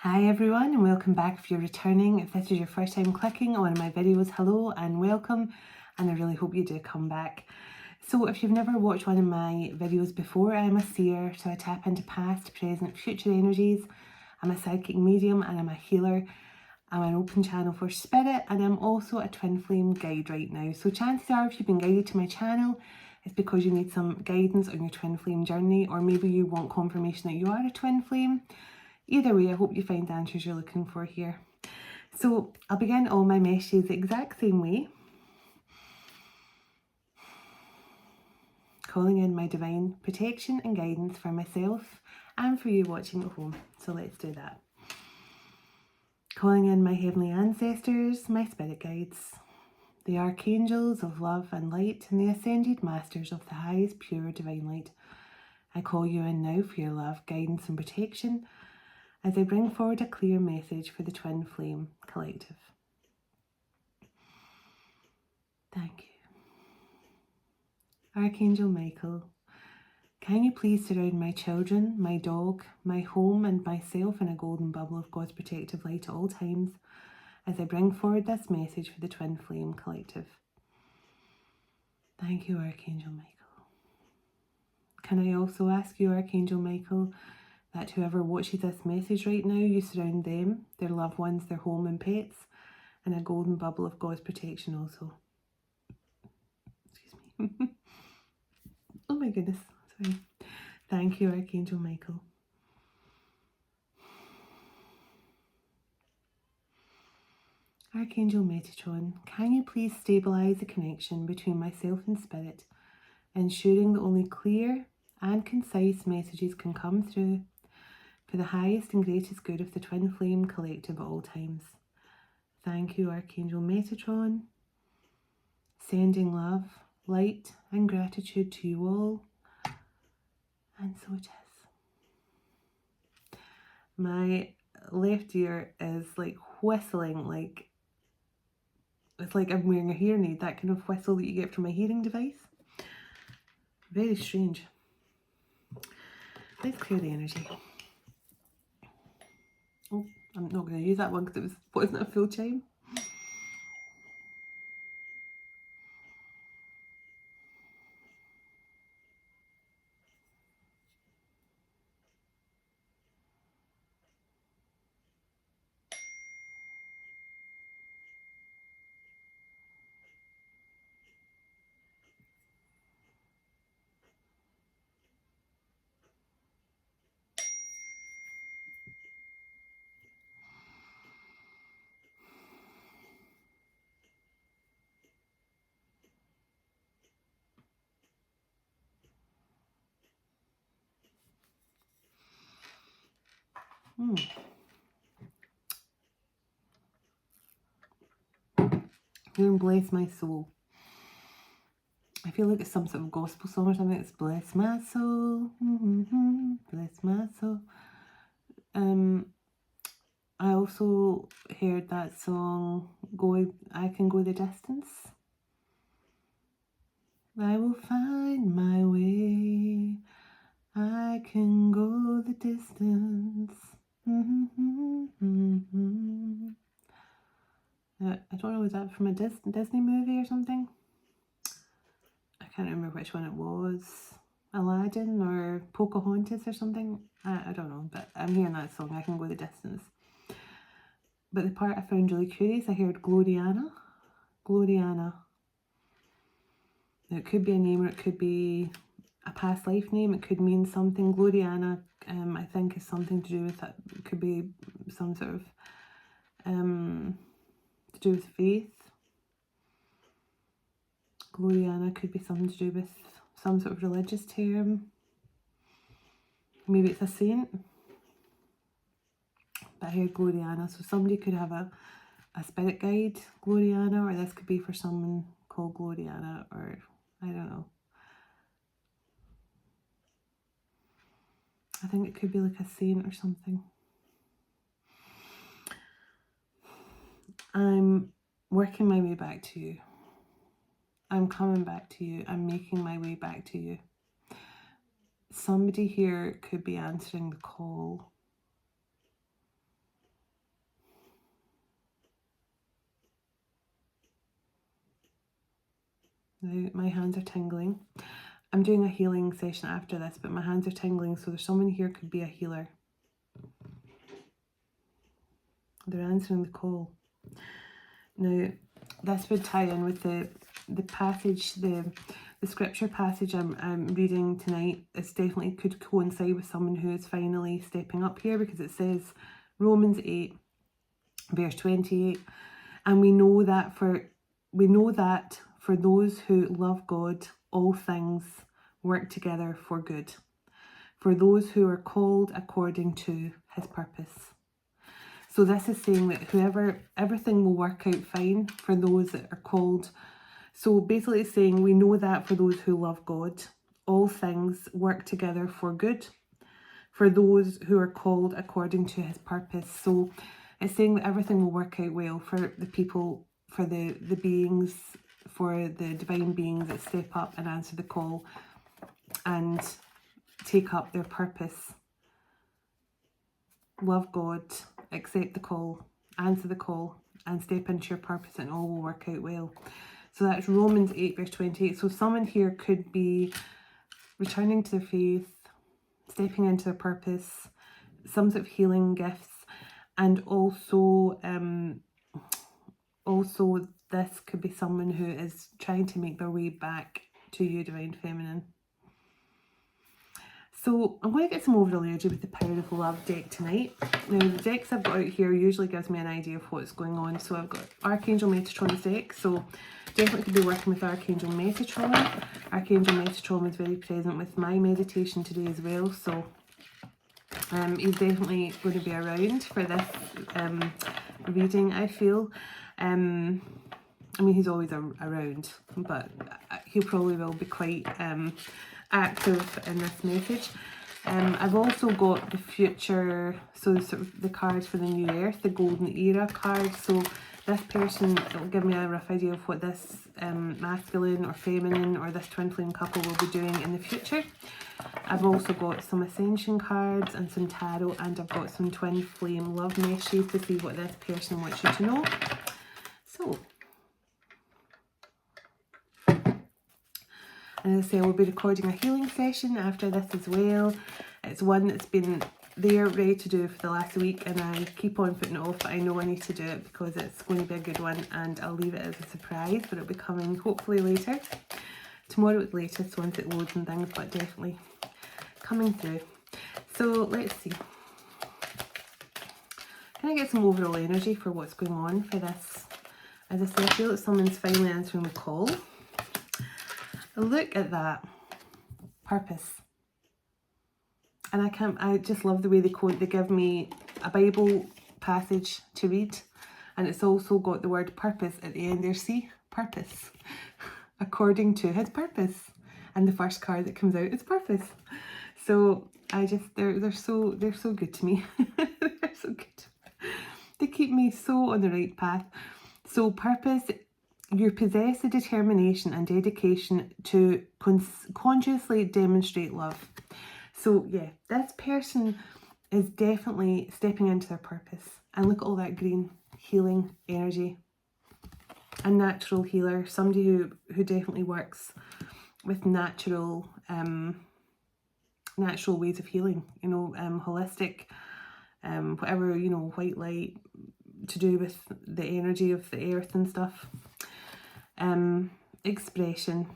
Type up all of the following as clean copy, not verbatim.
Hi everyone, and welcome back if you're returning. If this is your first time clicking on my videos, hello and welcome, and I really hope you do come back. So if you've never watched one of my videos before, I'm a seer, so I tap into past, present, future energies. I'm a psychic medium and I'm a healer. I'm an open channel for spirit, and I'm also a twin flame guide right now. So chances are, if you've been guided to my channel, it's because you need some guidance on your twin flame journey, or maybe you want confirmation that you are a twin flame. Either way, I hope you find the answers you're looking for here. So I'll begin all my messages the exact same way, calling in my divine protection and guidance for myself and for you watching at home. So let's do that. Calling in my heavenly ancestors, my spirit guides, the archangels of love and light, and the ascended masters of the highest pure divine light. I call you in now for your love, guidance and protection as I bring forward a clear message for the Twin Flame Collective. Thank you. Archangel Michael, can you please surround my children, my dog, my home and myself in a golden bubble of God's protective light at all times as I bring forward this message for the Twin Flame Collective. Thank you, Archangel Michael. Can I also ask you, Archangel Michael, that whoever watches this message right now, you surround them, their loved ones, their home and pets in a golden bubble of God's protection also. Excuse me. Oh my goodness, sorry. Thank you, Archangel Michael. Archangel Metatron, can you please stabilize the connection between myself and spirit, ensuring that only clear and concise messages can come through for the highest and greatest good of the Twin Flame Collective at all times. Thank you, Archangel Metatron. Sending love, light and gratitude to you all. And so it is. My left ear is like whistling, like it's like I'm wearing a hearing aid, that kind of whistle that you get from a hearing device. Very strange. Let's clear the energy. Oh, I'm not going to use that one because it wasn't a full chime. And bless my soul. I feel like it's some sort of gospel song or something. It's bless my soul, bless my soul. I also heard that song, I Can Go the Distance. I will find my way, I can go the distance. I don't know, was that from a Disney movie or something? I can't remember which one it was. Aladdin or Pocahontas or something? I don't know, but I'm hearing that song, I Can Go the Distance. But the part I found really curious, I heard Gloriana. Gloriana. Now, it could be a name or it could be a past life name. It could mean something. Gloriana, I think, is something to do with that. It could be some sort of to do with faith. Gloriana could be something to do with some sort of religious term. Maybe it's a saint. But I heard Gloriana, so somebody could have a spirit guide, Gloriana, or this could be for someone called Gloriana, or I don't know. I think it could be like a saint or something. I'm working my way back to you. I'm coming back to you. I'm making my way back to you. Somebody here could be answering the call. Now my hands are tingling. I'm doing a healing session after this, but my hands are tingling, so there's someone here could be a healer. They're answering the call. Now, this would tie in with the passage, the scripture passage I'm reading tonight. It definitely could coincide with someone who is finally stepping up here, because it says Romans 8, verse 28, and we know that for those who love God, all things work together for good, for those who are called according to his purpose. So this is saying that everything will work out fine for those that are called. So basically it's saying we know that for those who love God, all things work together for good, for those who are called according to his purpose. So it's saying that everything will work out well for the people, for the beings, for the divine beings that step up and answer the call and take up their purpose. Love God, accept the call, answer the call, and step into your purpose, and all will work out well. So that's Romans 8, verse 28. So someone here could be returning to their faith, stepping into their purpose, some sort of healing gifts, and also this could be someone who is trying to make their way back to you, Divine Feminine. So I'm going to get some overall energy with the Power of Love deck tonight. Now the decks I've got out here usually gives me an idea of what's going on. So I've got Archangel Metatron's deck. So definitely could be working with Archangel Metatron. Archangel Metatron was very present with my meditation today as well. So he's definitely going to be around for this reading, I feel. I mean, he's always around, but he probably will be quite active in this message. I've also got the future, so sort of the cards for the new earth, the golden era card. So this person, it'll give me a rough idea of what this masculine or feminine or this twin flame couple will be doing in the future. I've also got some ascension cards and some tarot, and I've got some twin flame love messages to see what this person wants you to know. So, and as I say, I will be recording a healing session after this as well. It's one that's been there ready to do for the last week, and I keep on putting it off, but I know I need to do it because it's going to be a good one, and I'll leave it as a surprise, but it'll be coming hopefully later. Tomorrow at the latest once it loads and things, but definitely coming through. So let's see. Can I get some overall energy for what's going on for this? As I say, I feel that someone's finally answering the call. Look at that. Purpose. And I just love the way they give me a Bible passage to read, and it's also got the word purpose at the end there. See? Purpose. According to his purpose. And the first card that comes out is purpose. So they're so good to me. They're so good. They keep me so on the right path. So purpose, you possess the determination and dedication to consciously demonstrate love. So yeah, this person is definitely stepping into their purpose. And look at all that green healing energy. A natural healer, somebody who definitely works with natural ways of healing, you know, holistic, whatever, you know, white light, to do with the energy of the earth and stuff. Expression.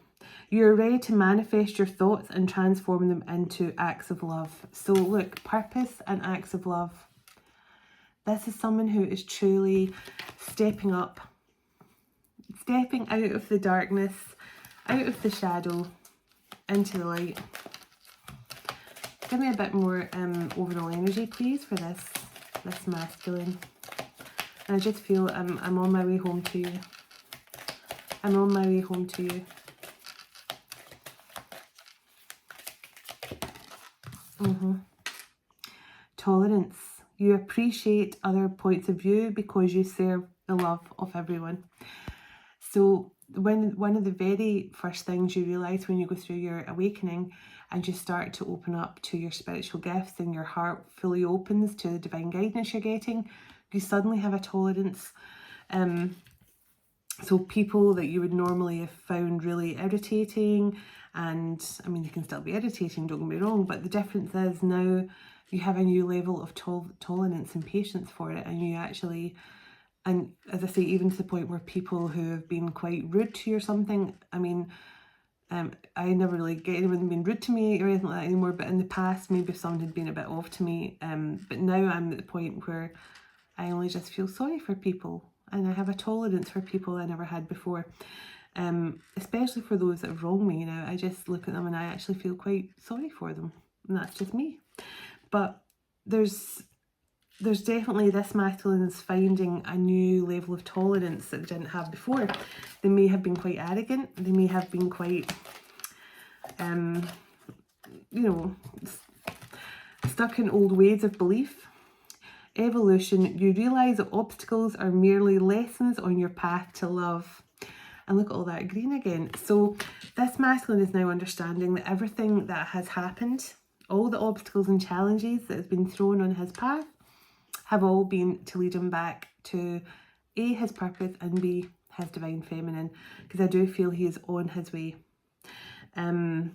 You're ready to manifest your thoughts and transform them into acts of love. So look, purpose and acts of love. This is someone who is truly stepping up, stepping out of the darkness, out of the shadow, into the light. Give me a bit more overall energy, please, for this masculine. And I just feel I'm on my way home to you. I'm on my way home to you. Tolerance. You appreciate other points of view because you serve the love of everyone. So one of the very first things you realise when you go through your awakening and you start to open up to your spiritual gifts and your heart fully opens to the divine guidance you're getting, you suddenly have a tolerance So people that you would normally have found really irritating, and I mean, they can still be irritating, don't get me wrong, but the difference is now you have a new level of tolerance and patience for it, and you actually, and as I say, even to the point where people who have been quite rude to you or something, I mean, I never really get anyone being rude to me or anything like that anymore, but in the past, maybe if someone had been a bit off to me, but now I'm at the point where I only just feel sorry for people, and I have a tolerance for people I never had before, especially for those that have wronged me. Now I just look at them and I actually feel quite sorry for them, and that's just me. But there's definitely, this masculine is finding a new level of tolerance that they didn't have before. They may have been quite arrogant, they may have been quite, you know, stuck in old ways of belief. Evolution, you realise that obstacles are merely lessons on your path to love. And look at all that green again. So this masculine is now understanding that everything that has happened, all the obstacles and challenges that have been thrown on his path, have all been to lead him back to A, his purpose, and B, his divine feminine, because I do feel he is on his way. I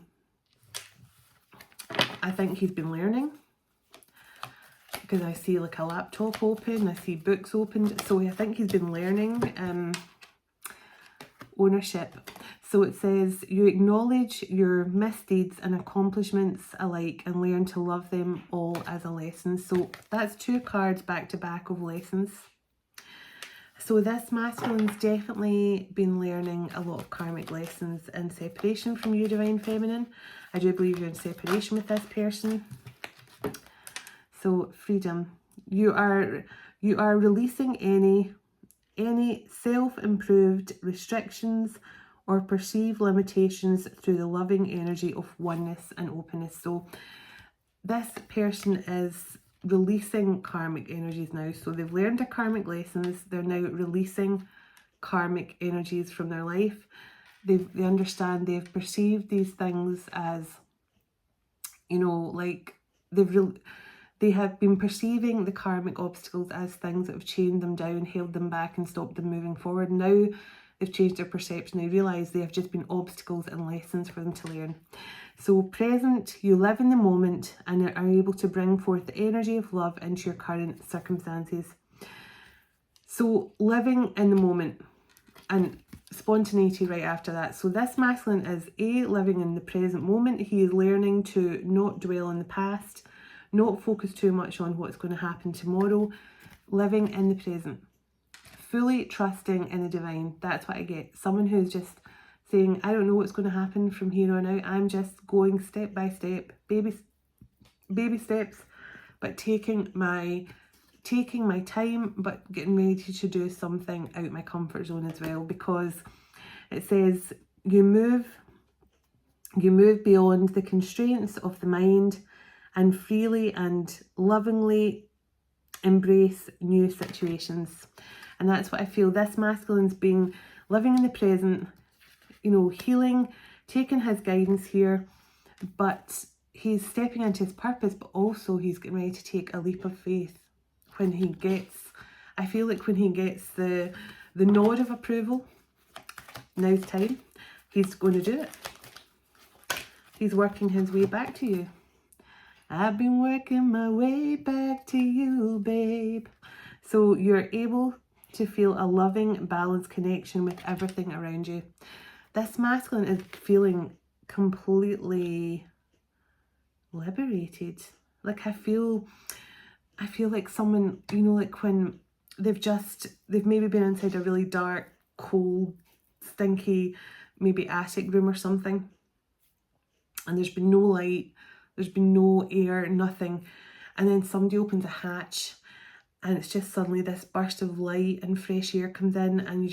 think he's been learning, because I see like a laptop open, I see books opened, so I think he's been learning ownership. So it says, you acknowledge your misdeeds and accomplishments alike and learn to love them all as a lesson. So that's 2 cards back to back of lessons. So this masculine's definitely been learning a lot of karmic lessons in separation from you, divine feminine. I do believe you're in separation with this person. So freedom. You are releasing any self-improved restrictions or perceived limitations through the loving energy of oneness and openness. So this person is releasing karmic energies now. So they've learned their karmic lessons. They're now releasing karmic energies from their life. They understand, they've perceived these things as, you know, like they have been perceiving the karmic obstacles as things that have chained them down, held them back and stopped them moving forward. Now they've changed their perception. They realise they have just been obstacles and lessons for them to learn. So present, you live in the moment and are able to bring forth the energy of love into your current circumstances. So living in the moment and spontaneity right after that. So this masculine is A, living in the present moment. He is learning to not dwell on the past, not focus too much on what's going to happen tomorrow, living in the present, fully trusting in the divine. That's what I get. Someone who's just saying, I don't know what's going to happen from here on out. I'm just going step by step, baby steps, but taking my time, but getting ready to do something out my comfort zone as well, because it says you move beyond the constraints of the mind and freely and lovingly embrace new situations. And that's what I feel this masculine's being, living in the present, you know, healing, taking his guidance here, but he's stepping into his purpose, but also he's getting ready to take a leap of faith when he gets, I feel like when he gets the nod of approval, now's time, he's going to do it. He's working his way back to you. I've been working my way back to you, babe. So you're able to feel a loving, balanced connection with everything around you. This masculine is feeling completely liberated. Like I feel like someone, you know, like when they've maybe been inside a really dark, cold, stinky, maybe attic room or something, and there's been no light, there's been no air, nothing, and then somebody opens a hatch and it's just suddenly this burst of light and fresh air comes in, and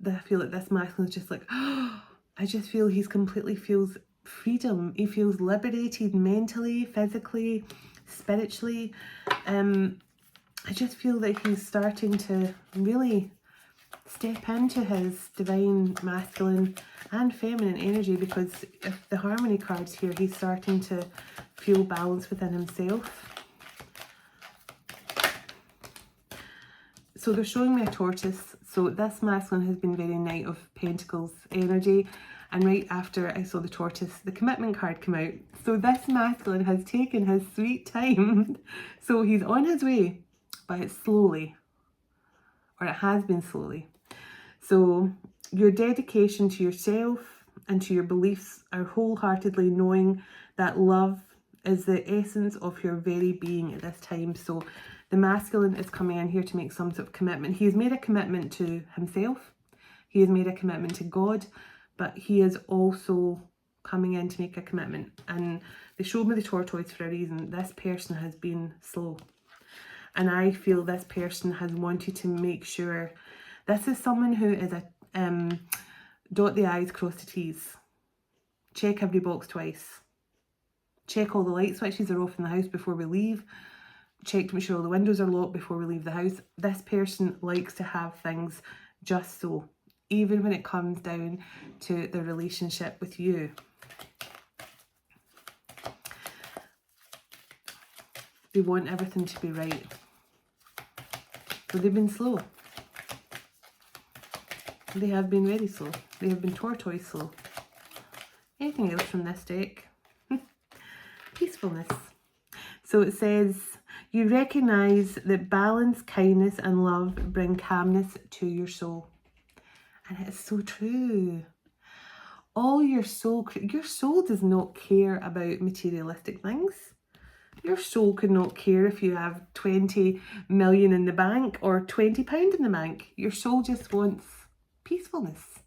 I feel like this masculine is just like, oh, I just feel he completely feels freedom. He feels liberated mentally, physically, spiritually. I just feel that he's starting to really step into his divine masculine and feminine energy, because if the harmony card's here, he's starting to feel balance within himself. So they're showing me a tortoise. So this masculine has been very Knight of Pentacles energy. And right after I saw the tortoise, the commitment card came out. So this masculine has taken his sweet time. So he's on his way, but it's slowly, or it has been slowly. So your dedication to yourself and to your beliefs are wholeheartedly knowing that love is the essence of your very being at this time. So the masculine is coming in here to make some sort of commitment. He has made a commitment to himself. He has made a commitment to God, but he is also coming in to make a commitment. And they showed me the tortoise for a reason. This person has been slow. And I feel this person has wanted to make sure. This is someone who is a dot the I's, cross the T's. Check every box twice. Check all the light switches are off in the house before we leave. Check to make sure all the windows are locked before we leave the house. This person likes to have things just so, even when it comes down to their relationship with you. They want everything to be right. So they've been slow. They have been very slow. They have been tortoise slow. Anything else from this deck? Peacefulness. So it says, you recognise that balance, kindness and love bring calmness to your soul. And it is so true. Your soul does not care about materialistic things. Your soul could not care if you have 20 million in the bank or £20 in the bank. Your soul just wants peacefulness.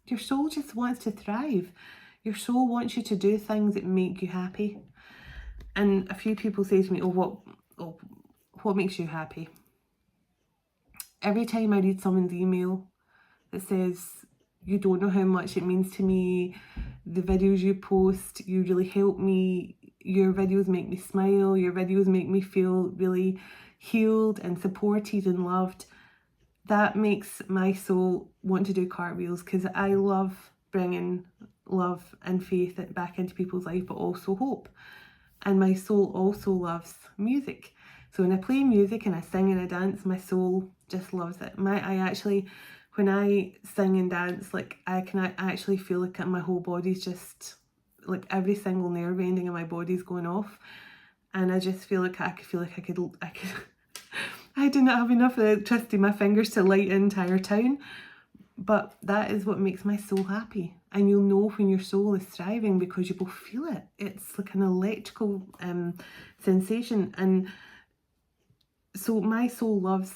Your soul just wants to thrive. Your soul wants you to do things that make you happy. And a few people say to me, what makes you happy? Every time I read someone's email that says, you don't know how much it means to me, the videos you post, you really help me, your videos make me smile, your videos make me feel really healed and supported and loved, that makes my soul want to do cartwheels, because I love bringing love and faith back into people's life, but also hope. And my soul also loves music. So when I play music and I sing and I dance, my soul just loves it. When I sing and dance, like I can actually feel like my whole body's just, like every single nerve ending in my body's going off. And I just feel like I could I do not have enough electricity in my fingers to light an entire town. But that is what makes my soul happy. And you'll know when your soul is thriving because you will feel it. It's like an electrical sensation. And so my soul loves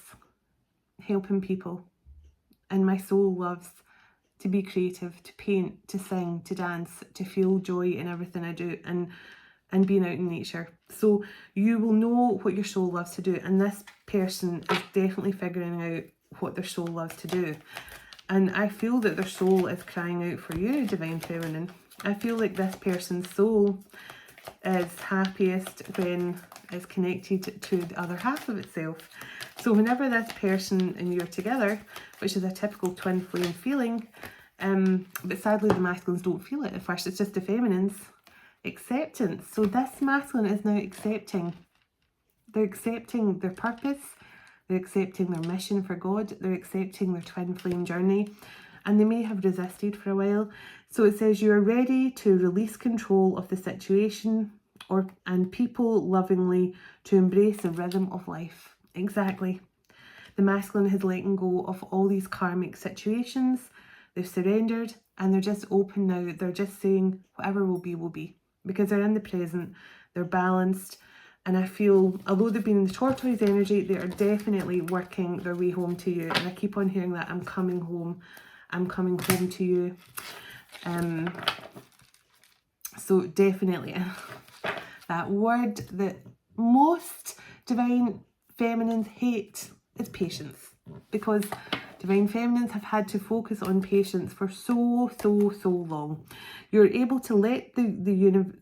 helping people. And my soul loves to be creative, to paint, to sing, to dance, to feel joy in everything I do, and being out in nature. So you will know what your soul loves to do. And this person is definitely figuring out what their soul loves to do. And I feel that their soul is crying out for you, Divine Feminine. I feel like this person's soul is happiest when it's connected to the other half of itself. So whenever this person and you're together, which is a typical twin flame feeling, but sadly the masculines don't feel it at first, it's just the feminines, acceptance. So this masculine is now accepting. They're accepting their purpose. They're accepting their mission for God. They're accepting their twin flame journey. And they may have resisted for a while. So it says you are ready to release control of the situation and people lovingly to embrace the rhythm of life. Exactly. The masculine has letting go of all these karmic situations. They've surrendered and they're just open now. They're just saying whatever will be. Because they're in the present. They're balanced. And I feel, although they've been in the tortoise energy, they are definitely working their way home to you. And I keep on hearing that, I'm coming home. I'm coming home to you. So definitely, that word that most divine feminines hate is patience. Because divine feminines have had to focus on patience for so long. You're able to let the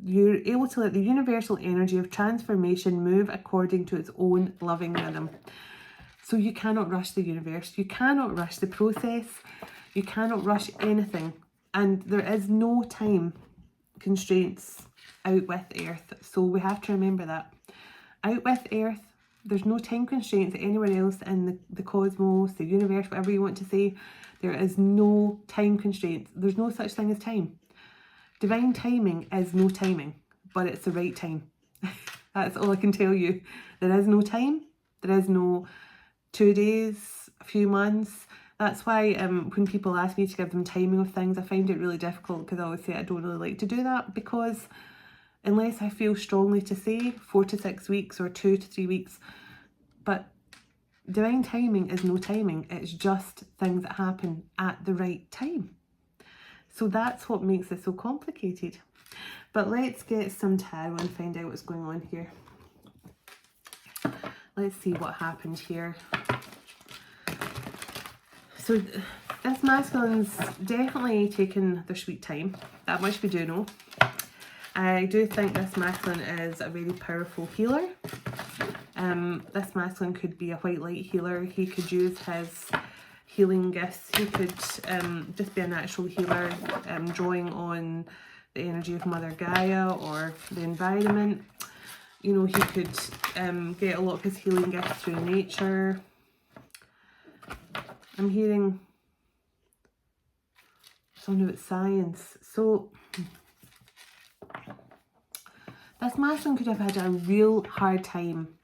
universal energy of transformation move according to its own loving rhythm. So you cannot rush the universe. You cannot rush the process. You cannot rush anything. And there is no time constraints out with Earth. So we have to remember that. Out with Earth, There's no time constraints anywhere else in the cosmos, the universe, whatever you want to say. There is no time constraints. There's no such thing as time. Divine timing is no timing, but it's the right time. That's all I can tell you. There is no time. There is no 2 days, a few months. That's why when people ask me to give them timing of things, I find it really difficult, because I always say I don't really like to do that, because unless I feel strongly to say 4 to 6 weeks or 2 to 3 weeks, but divine timing is no timing. It's just things that happen at the right time. So that's what makes it so complicated. But let's get some tarot and find out what's going on here. Let's see what happened here. So this masculine's definitely taken their sweet time. That much we do know. I do think this masculine is a very powerful healer. This masculine could be a white light healer. He could use his healing gifts. He could just be a natural healer, drawing on the energy of Mother Gaia or the environment. You know, he could get a lot of his healing gifts through nature. I'm hearing something about science. So this masculine could have had a real hard time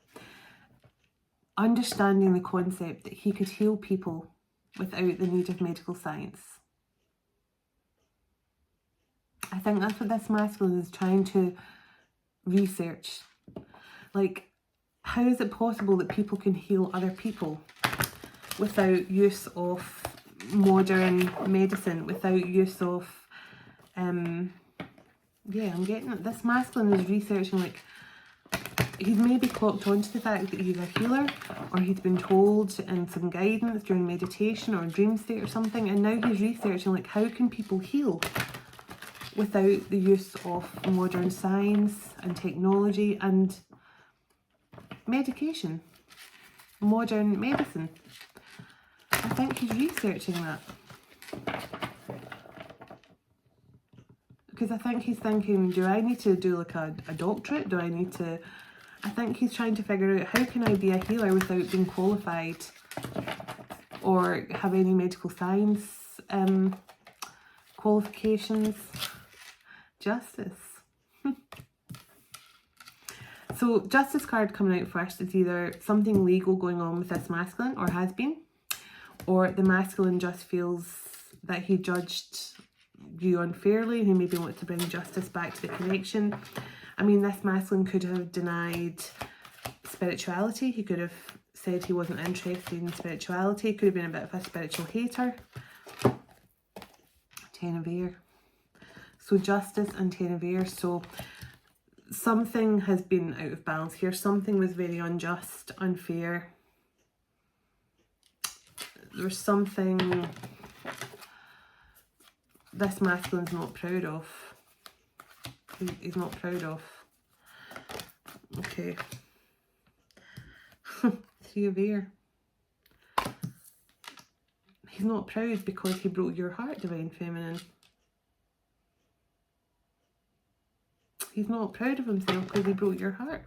understanding the concept that he could heal people without the need of medical science. I think that's what this masculine is trying to research. Like, how is it possible that people can heal other people without use of modern medicine, without use of, yeah, I'm getting it. This masculine is researching, like, he's maybe clocked onto the fact that he's a healer, or he's been told in some guidance during meditation or dream state or something, and now he's researching, like, how can people heal without the use of modern science and technology and medication, modern medicine. I think he's researching that. Because I think he's thinking, do I need to do like a doctorate? Do I need to... I think he's trying to figure out, how can I be a healer without being qualified or have any medical science qualifications? Justice. So Justice card coming out first is either something legal going on with this masculine, or has been, or the masculine just feels that he judged you unfairly, and he maybe wants to bring justice back to the connection. I mean, this masculine could have denied spirituality. He could have said he wasn't interested in spirituality. He could have been a bit of a spiritual hater. Ten of Air. So Justice and Ten of Air. So something has been out of balance here. Something was very unjust, unfair. There's something this masculine's not proud of. He's not proud of. Okay. Three of Air. He's not proud because he broke your heart, Divine Feminine. He's not proud of himself because he broke your heart.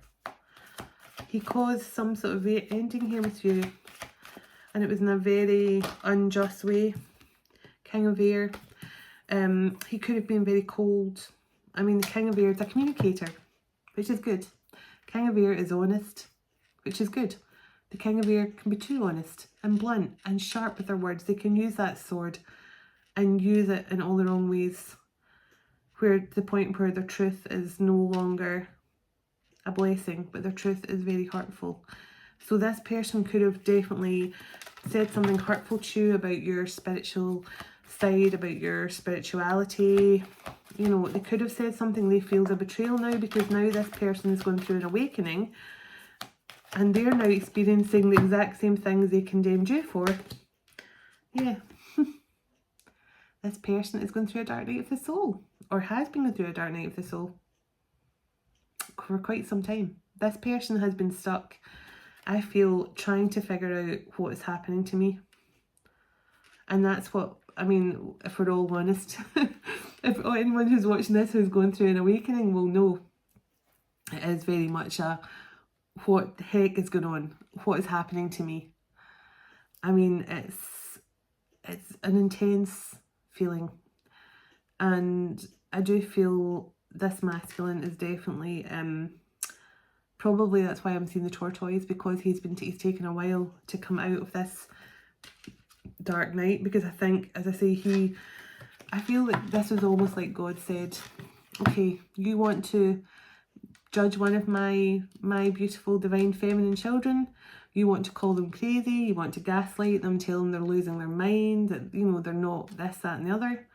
He caused some sort of ending here with you, and it was in a very unjust way. King of Air. He could have been very cold. I mean, the King of Air is a communicator, which is good. King of Air is honest, which is good. The King of Air can be too honest and blunt and sharp with their words. They can use that sword and use it in all the wrong ways, where to the point where their truth is no longer a blessing, but their truth is very hurtful. So this person could have definitely said something hurtful to you about your spiritual side, about your spirituality. You know, they could have said something they feel is a betrayal now, because now this person is going through an awakening and they're now experiencing the exact same things they condemned you for. Yeah. This person is going through a dark night of the soul, or has been going through a dark night of the soul for quite some time. This person has been stuck, I feel, trying to figure out what is happening to me. And that's what, I mean, if we're all honest, if anyone who's watching this who's going through an awakening will know, it is very much a, what the heck is going on? What is happening to me? I mean, it's an intense feeling, and I do feel this masculine is definitely probably that's why I'm seeing the tortoise, because he's taken a while to come out of this dark night, because I think, as I say, I feel like this was almost like God said, okay, you want to judge one of my beautiful divine feminine children, you want to call them crazy, you want to gaslight them, tell them they're losing their mind, that, you know, they're not this, that and the other.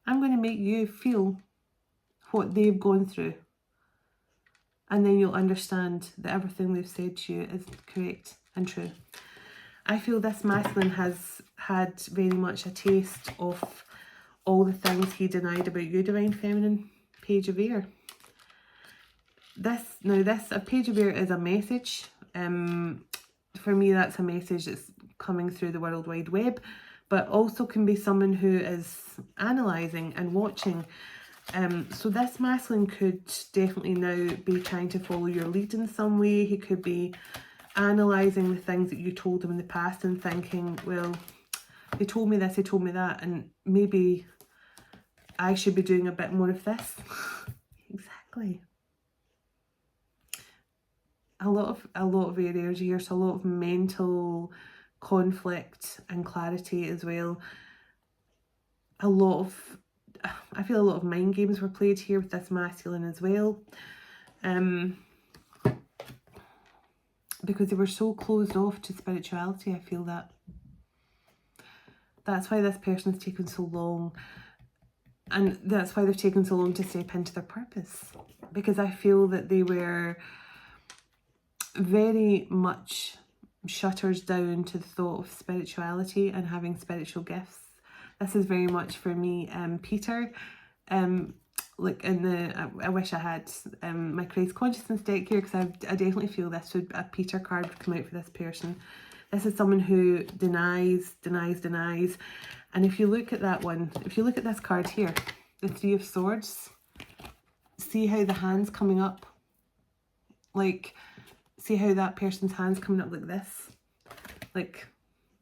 I'm going to make you feel what they've gone through, and then you'll understand that everything they've said to you is correct and true. I feel this masculine has had very much a taste of all the things he denied about you, divine feminine. Page of Air. A Page of Air is a message. For me, that's a message that's coming through the World Wide Web, but also can be someone who is analysing and watching. So this masculine could definitely now be trying to follow your lead in some way. He could be analysing the things that you told him in the past and thinking, well, they told me this, they told me that, and maybe I should be doing a bit more of this. Exactly. A lot of air energy here, so a lot of mental conflict and clarity as well. I feel a lot of mind games were played here with this masculine as well. Because they were so closed off to spirituality, I feel that. That's why this person's taken so long. And that's why they've taken so long to step into their purpose. Because I feel that they were very much shutters down to the thought of spirituality and having spiritual gifts. This is very much for me, Peter. Like in the, I wish I had my Christ Consciousness deck here, because I definitely feel this would, a Peter card would come out for this person. This is someone who denies. And if you look at that one, if you look at this card here, the Three of Swords, see how the hand's coming up? Like, see how that person's hand's coming up like this? Like,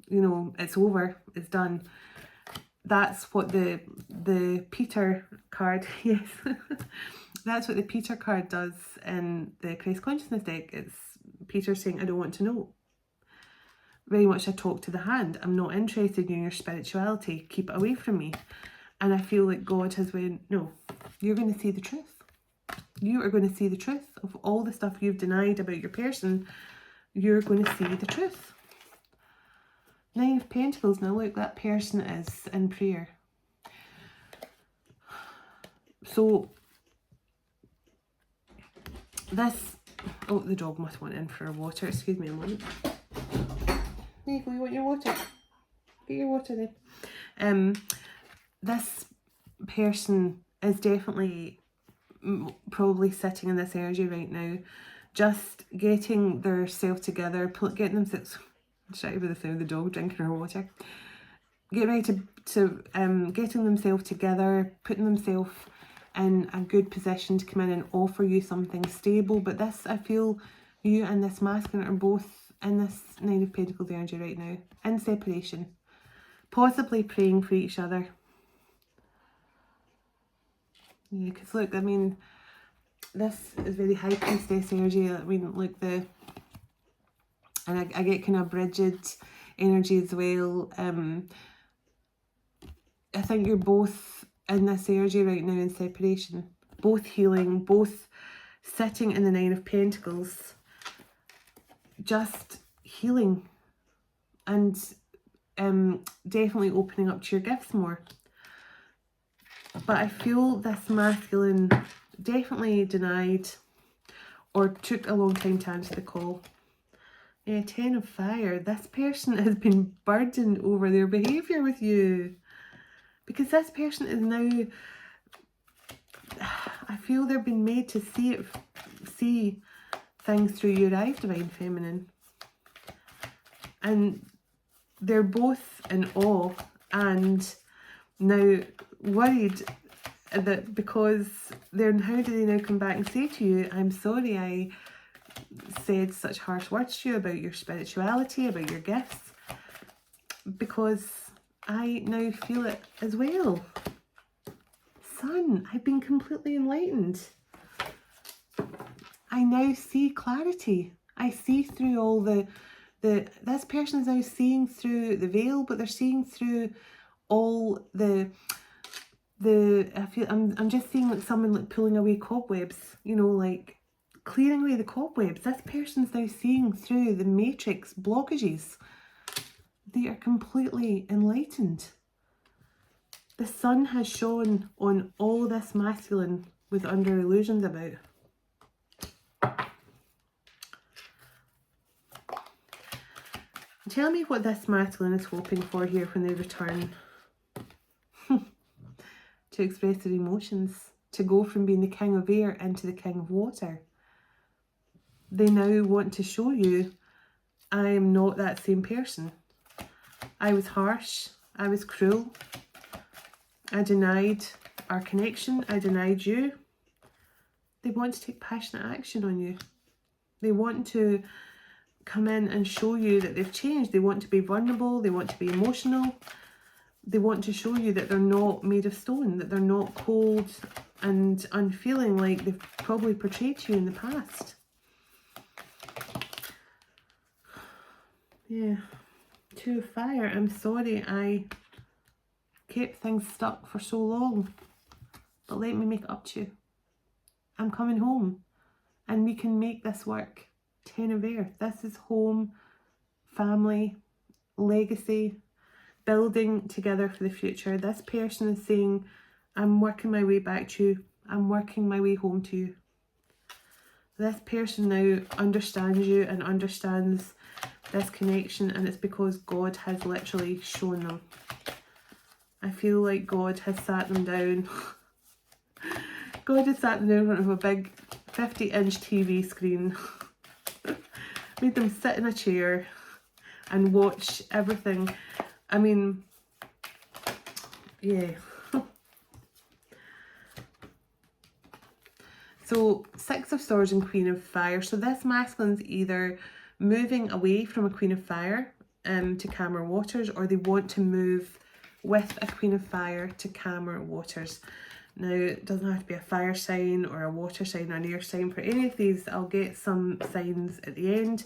you know, it's over, it's done. That's what the Peter card, yes, that's what the Peter card does in the Christ Consciousness deck. It's Peter saying, I don't want to know. Very much a talk to the hand. I'm not interested in your spirituality. Keep it away from me. And I feel like God has went, no, you're going to see the truth. You are going to see the truth of all the stuff you've denied about your person. You're going to see the truth. Nine of Pentacles. Now look, that person is in prayer. So this, oh, the dog must want in for water. Excuse me a moment. There you go, you want your water? Get your water then. This person is definitely probably sitting in this energy right now, just getting their self together, getting themselves, shy with the sound of the dog drinking her water, get ready to getting themselves together, putting themselves in a good position to come in and offer you something stable. But this, I feel you and this masculine are both in this Nine of Pentacles energy right now, in separation, possibly praying for each other. Yeah, because look, I mean, this is very High Priestess energy. I mean, look, and I get kind of Bridget energy as well. I think you're both in this energy right now in separation, both healing, both sitting in the Nine of Pentacles, just healing and definitely opening up to your gifts more. But I feel this masculine definitely denied or took a long time to answer the call. Yeah, 10 of Fire. This person has been burdened over their behaviour with you. Because this person is now, I feel they're being made to see things through your eyes, Divine Feminine. And they're both in awe and now worried that because how do they now come back and say to you, I'm sorry, I said such harsh words to you about your spirituality, about your gifts, because I now feel it as well. Sun, I've been completely enlightened. I now see clarity. I see through all this person is now seeing through the veil, but they're seeing through all I'm just seeing like someone like pulling away cobwebs, you know, like clearing away the cobwebs. This person's now seeing through the matrix blockages. They are completely enlightened. The sun has shone on all this masculine was under illusions about. Tell me what this masculine is hoping for here when they return. To express their emotions, to go from being the king of air into the king of water. They now want to show you, I am not that same person. I was harsh, I was cruel, I denied our connection, I denied you. They want to take passionate action on you. They want to come in and show you that they've changed. They want to be vulnerable, they want to be emotional. They want to show you that they're not made of stone, that they're not cold and unfeeling like they've probably portrayed to you in the past. Yeah. Two of fire. I'm sorry I kept things stuck for so long. But let me make it up to you. I'm coming home. And we can make this work. Ten of air. This is home, family, legacy, building together for the future. This person is saying, I'm working my way back to you. I'm working my way home to you. This person now understands you and understands this connection, and it's because God has literally shown them. I feel like God has sat them down. God has sat them down in front of a big 50-inch TV screen. Made them sit in a chair and watch everything. I mean, yeah. So, Six of Swords and Queen of Fire. So this masculine's either moving away from a Queen of Fire to calmer waters, or they want to move with a Queen of Fire to calmer waters. Now, it doesn't have to be a fire sign or a water sign or an air sign. For any of these, I'll get some signs at the end.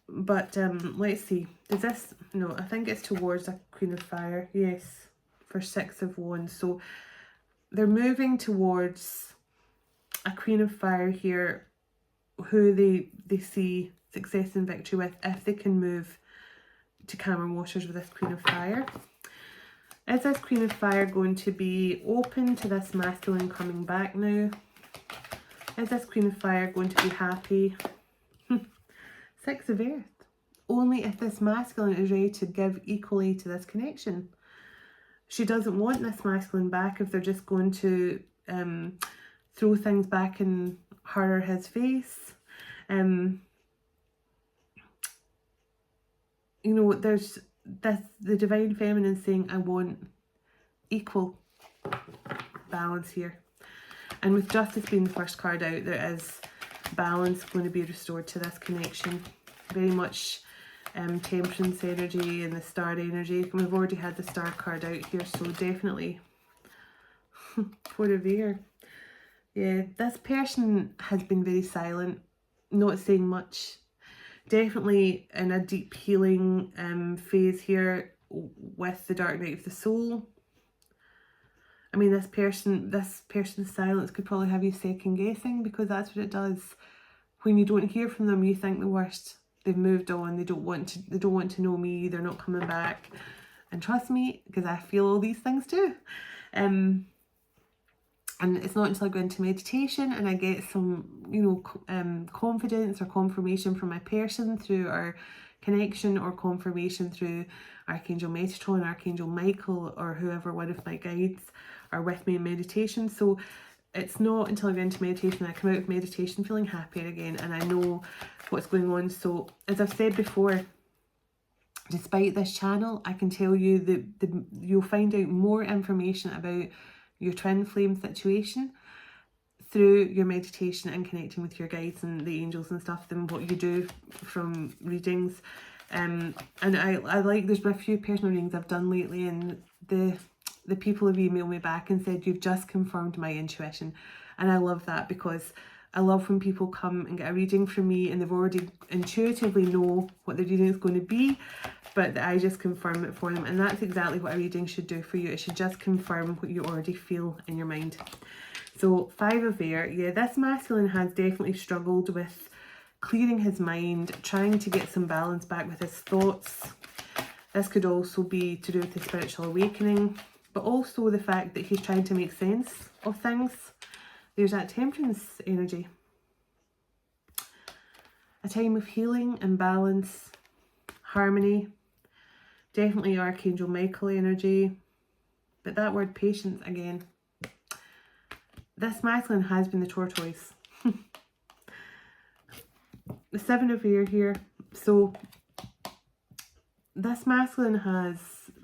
But let's see. Does this... No, I think it's towards a Queen of Fire. Yes, for Six of Wands. So they're moving towards a Queen of Fire here, who they see success and victory with if they can move to calmer waters with this Queen of Fire. Is this Queen of Fire going to be open to this masculine coming back now? Is this Queen of Fire going to be happy? Six of Earth. Only if this masculine is ready to give equally to this connection. She doesn't want this masculine back if they're just going to throw things back in her or his face. You know, there's the Divine Feminine saying, I want equal balance here. And with Justice being the first card out, there is balance going to be restored to this connection. Very much Temperance energy and the Star energy. We've already had the Star card out here, so definitely Four of Air. Yeah, this person has been very silent, not saying much. Definitely in a deep healing phase here with the Dark Night of the Soul. I mean, this person's silence could probably have you second guessing, because that's what it does. When you don't hear from them, you think the worst. They've moved on. They don't want to know me. They're not coming back. And trust me, because I feel all these things too. And it's not until I go into meditation and I get some, you know, confidence or confirmation from my person through our connection, or confirmation through Archangel Metatron, Archangel Michael, or whoever one of my guides are with me in meditation. So it's not until I go into meditation, I come out of meditation feeling happier again, and I know what's going on. So as I've said before, despite this channel, I can tell you that you'll find out more information about your twin flame situation through your meditation and connecting with your guides and the angels and stuff than what you do from readings. And I like, there's been a few personal readings I've done lately, and the people have emailed me back and said, you've just confirmed my intuition. And I love that, because I love when people come and get a reading from me and they've already intuitively know what the reading is going to be, but I just confirm it for them. And that's exactly what a reading should do for you. It should just confirm what you already feel in your mind. So 5 of Air, yeah, this masculine has definitely struggled with clearing his mind, trying to get some balance back with his thoughts. This could also be to do with his spiritual awakening, but also the fact that he's trying to make sense of things. There's that Temperance energy. A time of healing and balance, harmony. Definitely Archangel Michael energy. But that word patience again. This masculine has been the tortoise. The 7 of Air here. So this masculine has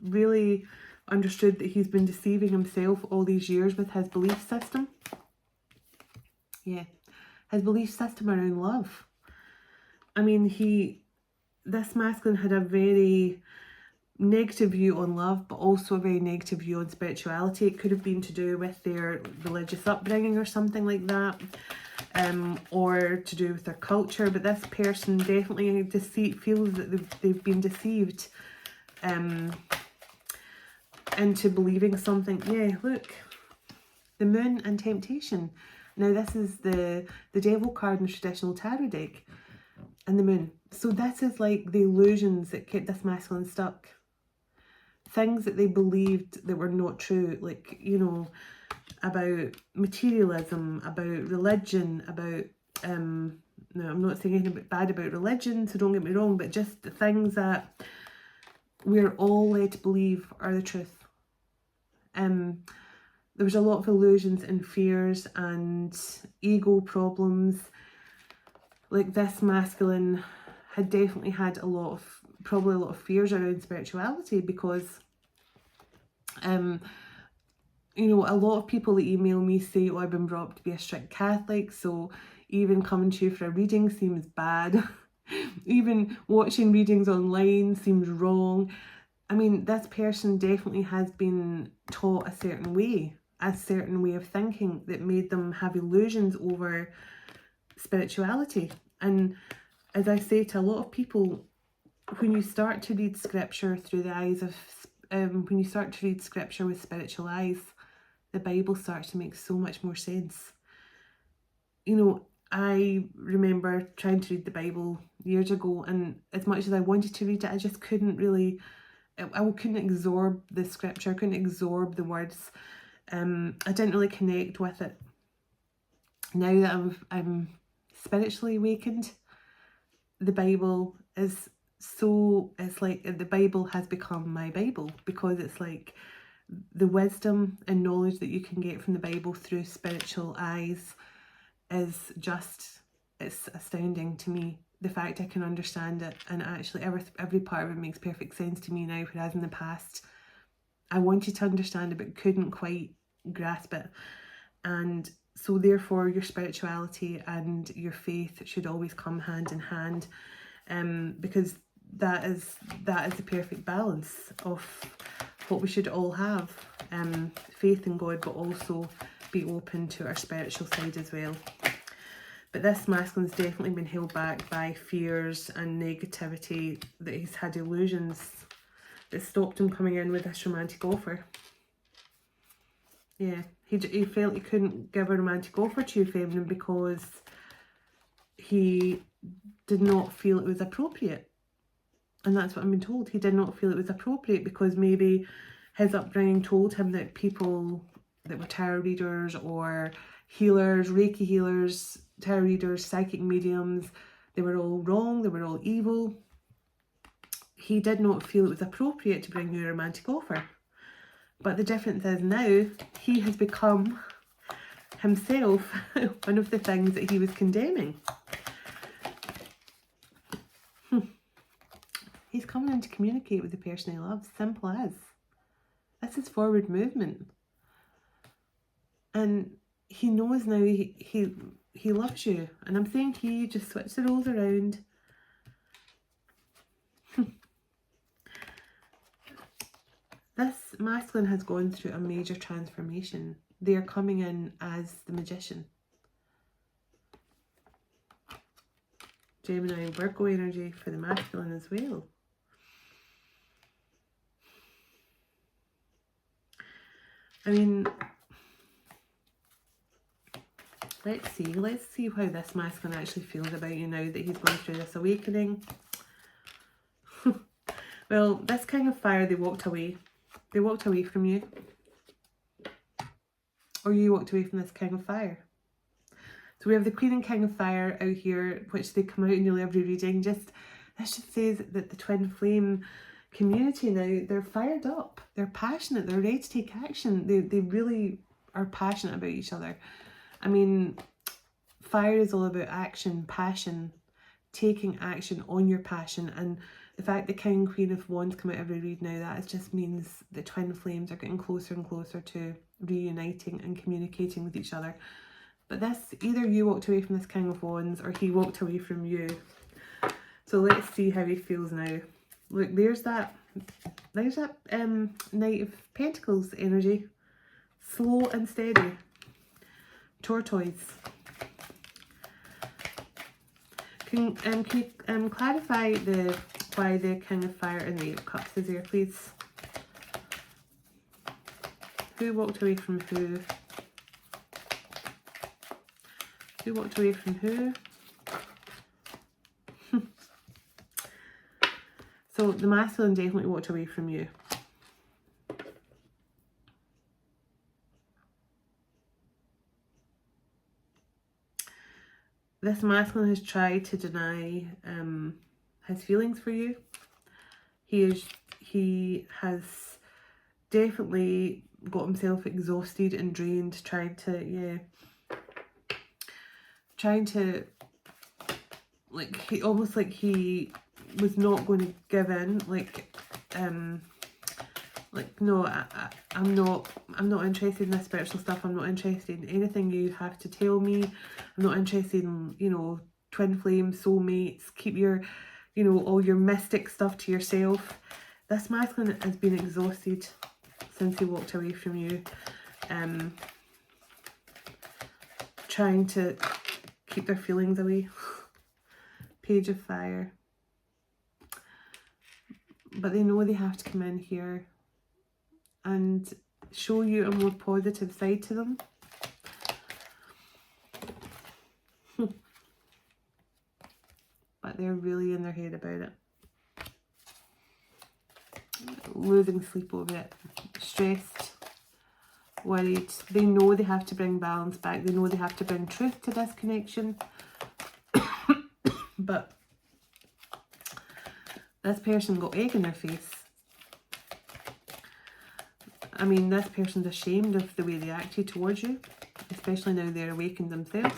really understood that he's been deceiving himself all these years with his belief system. Yeah, his belief system around love. I mean, this masculine had a very negative view on love, but also a very negative view on spirituality. It could have been to do with their religious upbringing or something like that, or to do with their culture. But this person definitely feels that they've been deceived into believing something. Yeah, look, the Moon and Temptation. Now this is the Devil card in the traditional tarot deck, and the Moon. So this is like the illusions that kept this masculine stuck. Things that they believed that were not true, like, you know, about materialism, about religion, about, no, I'm not saying anything bad about religion, so don't get me wrong, but just the things that we're all led to believe are the truth. There was a lot of illusions and fears and ego problems. Like, this masculine had definitely had probably a lot of fears around spirituality, because you know, a lot of people that email me say, oh, I've been brought up to be a strict Catholic, so even coming to you for a reading seems bad. Even watching readings online seems wrong. I mean, this person definitely has been taught a certain way of thinking that made them have illusions over spirituality. And as I say to a lot of people, when you start to read scripture through the eyes of, when you start to read scripture with spiritual eyes, the Bible starts to make so much more sense. You know, I remember trying to read the Bible years ago, and as much as I wanted to read it, I just couldn't really, I couldn't absorb the scripture, I couldn't absorb the words. I didn't really connect with it. Now that I'm spiritually awakened, the Bible is so, it's like the Bible has become my Bible, because it's like the wisdom and knowledge that you can get from the Bible through spiritual eyes is just, it's astounding to me. The fact I can understand it, and actually every part of it makes perfect sense to me now, whereas in the past I wanted to understand it but couldn't quite grasp it. And so therefore your spirituality and your faith should always come hand in hand, because that is the perfect balance of what we should all have. Faith in God, but also be open to our spiritual side as well. But this masculine's definitely been held back by fears and negativity, that he's had illusions that stopped him coming in with this romantic offer. Yeah, he felt he couldn't give a romantic offer to you, feminine, because he did not feel it was appropriate. And that's what I've been told. He did not feel it was appropriate because maybe his upbringing told him that people that were tarot readers or healers, Reiki healers, tarot readers, psychic mediums, they were all wrong, they were all evil. He did not feel it was appropriate to bring you a romantic offer. But the difference is now he has become himself one of the things that he was condemning. He's coming in to communicate with the person he loves. Simple as. This is forward movement. And he knows now he loves you. And I'm saying he, just switch the roles around. This masculine has gone through a major transformation. They are coming in as the Magician. Gemini and Virgo energy for the masculine as well. I mean, let's see how this masculine actually feels about you now that he's gone through this awakening. Well, this King of Fire, they walked away. They walked away from you. Or you walked away from this King of Fire. So we have the Queen and King of Fire out here, which they come out in nearly every reading. This just says that the twin flame community now, they're fired up. They're passionate. They're ready to take action. They really are passionate about each other. I mean, fire is all about action, passion, taking action on your passion. And the fact that King and Queen of Wands come out every read now, that just means the twin flames are getting closer and closer to reuniting and communicating with each other. But this, either you walked away from this King of Wands or he walked away from you. So let's see how he feels now. Look, there's that Knight of Pentacles energy. Slow and steady. Tortoise. Can you clarify why the King of Fire and the Eight of Cups is there, please? Who walked away from who? Who walked away from who? So the masculine definitely walked away from you. This masculine has tried to deny his feelings for you. He has definitely got himself exhausted and drained, trying to almost like he was not going to give in, no, I'm not interested in this spiritual stuff. I'm not interested in anything you have to tell me. I'm not interested in, you know, twin flames, soulmates. Keep your, you know, all your mystic stuff to yourself. This masculine has been exhausted since he walked away from you, trying to keep their feelings away. Page of Fire. But they know they have to come in here and show you a more positive side to them. But they're really in their head about it. Losing sleep over it. Stressed. Worried. They know they have to bring balance back. They know they have to bring truth to this connection. But this person got egg in their face. I mean, this person's ashamed of the way they acted towards you, especially now they're awakened themselves.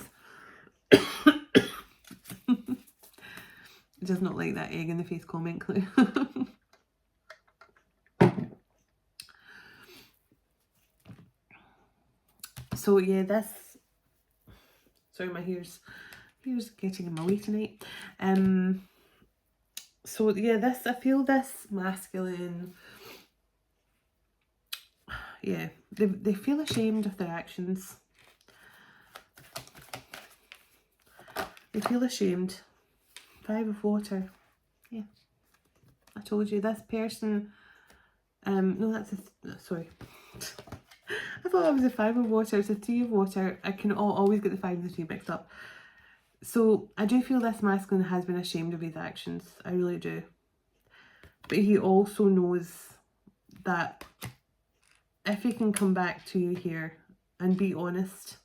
Does not like that egg in the face comment clue. So yeah, this, sorry, my hair's getting in my way tonight. So yeah, I feel this masculine, yeah, they feel ashamed of their actions. They feel ashamed. 5 of Water. Yeah, I told you this person, no, that's sorry. I thought that was a 5 of Water. It's a 3 of Water. I can always get the 5 and the 3 mixed up. So I do feel this masculine has been ashamed of his actions. I really do. But he also knows that if he can come back to you here and be honest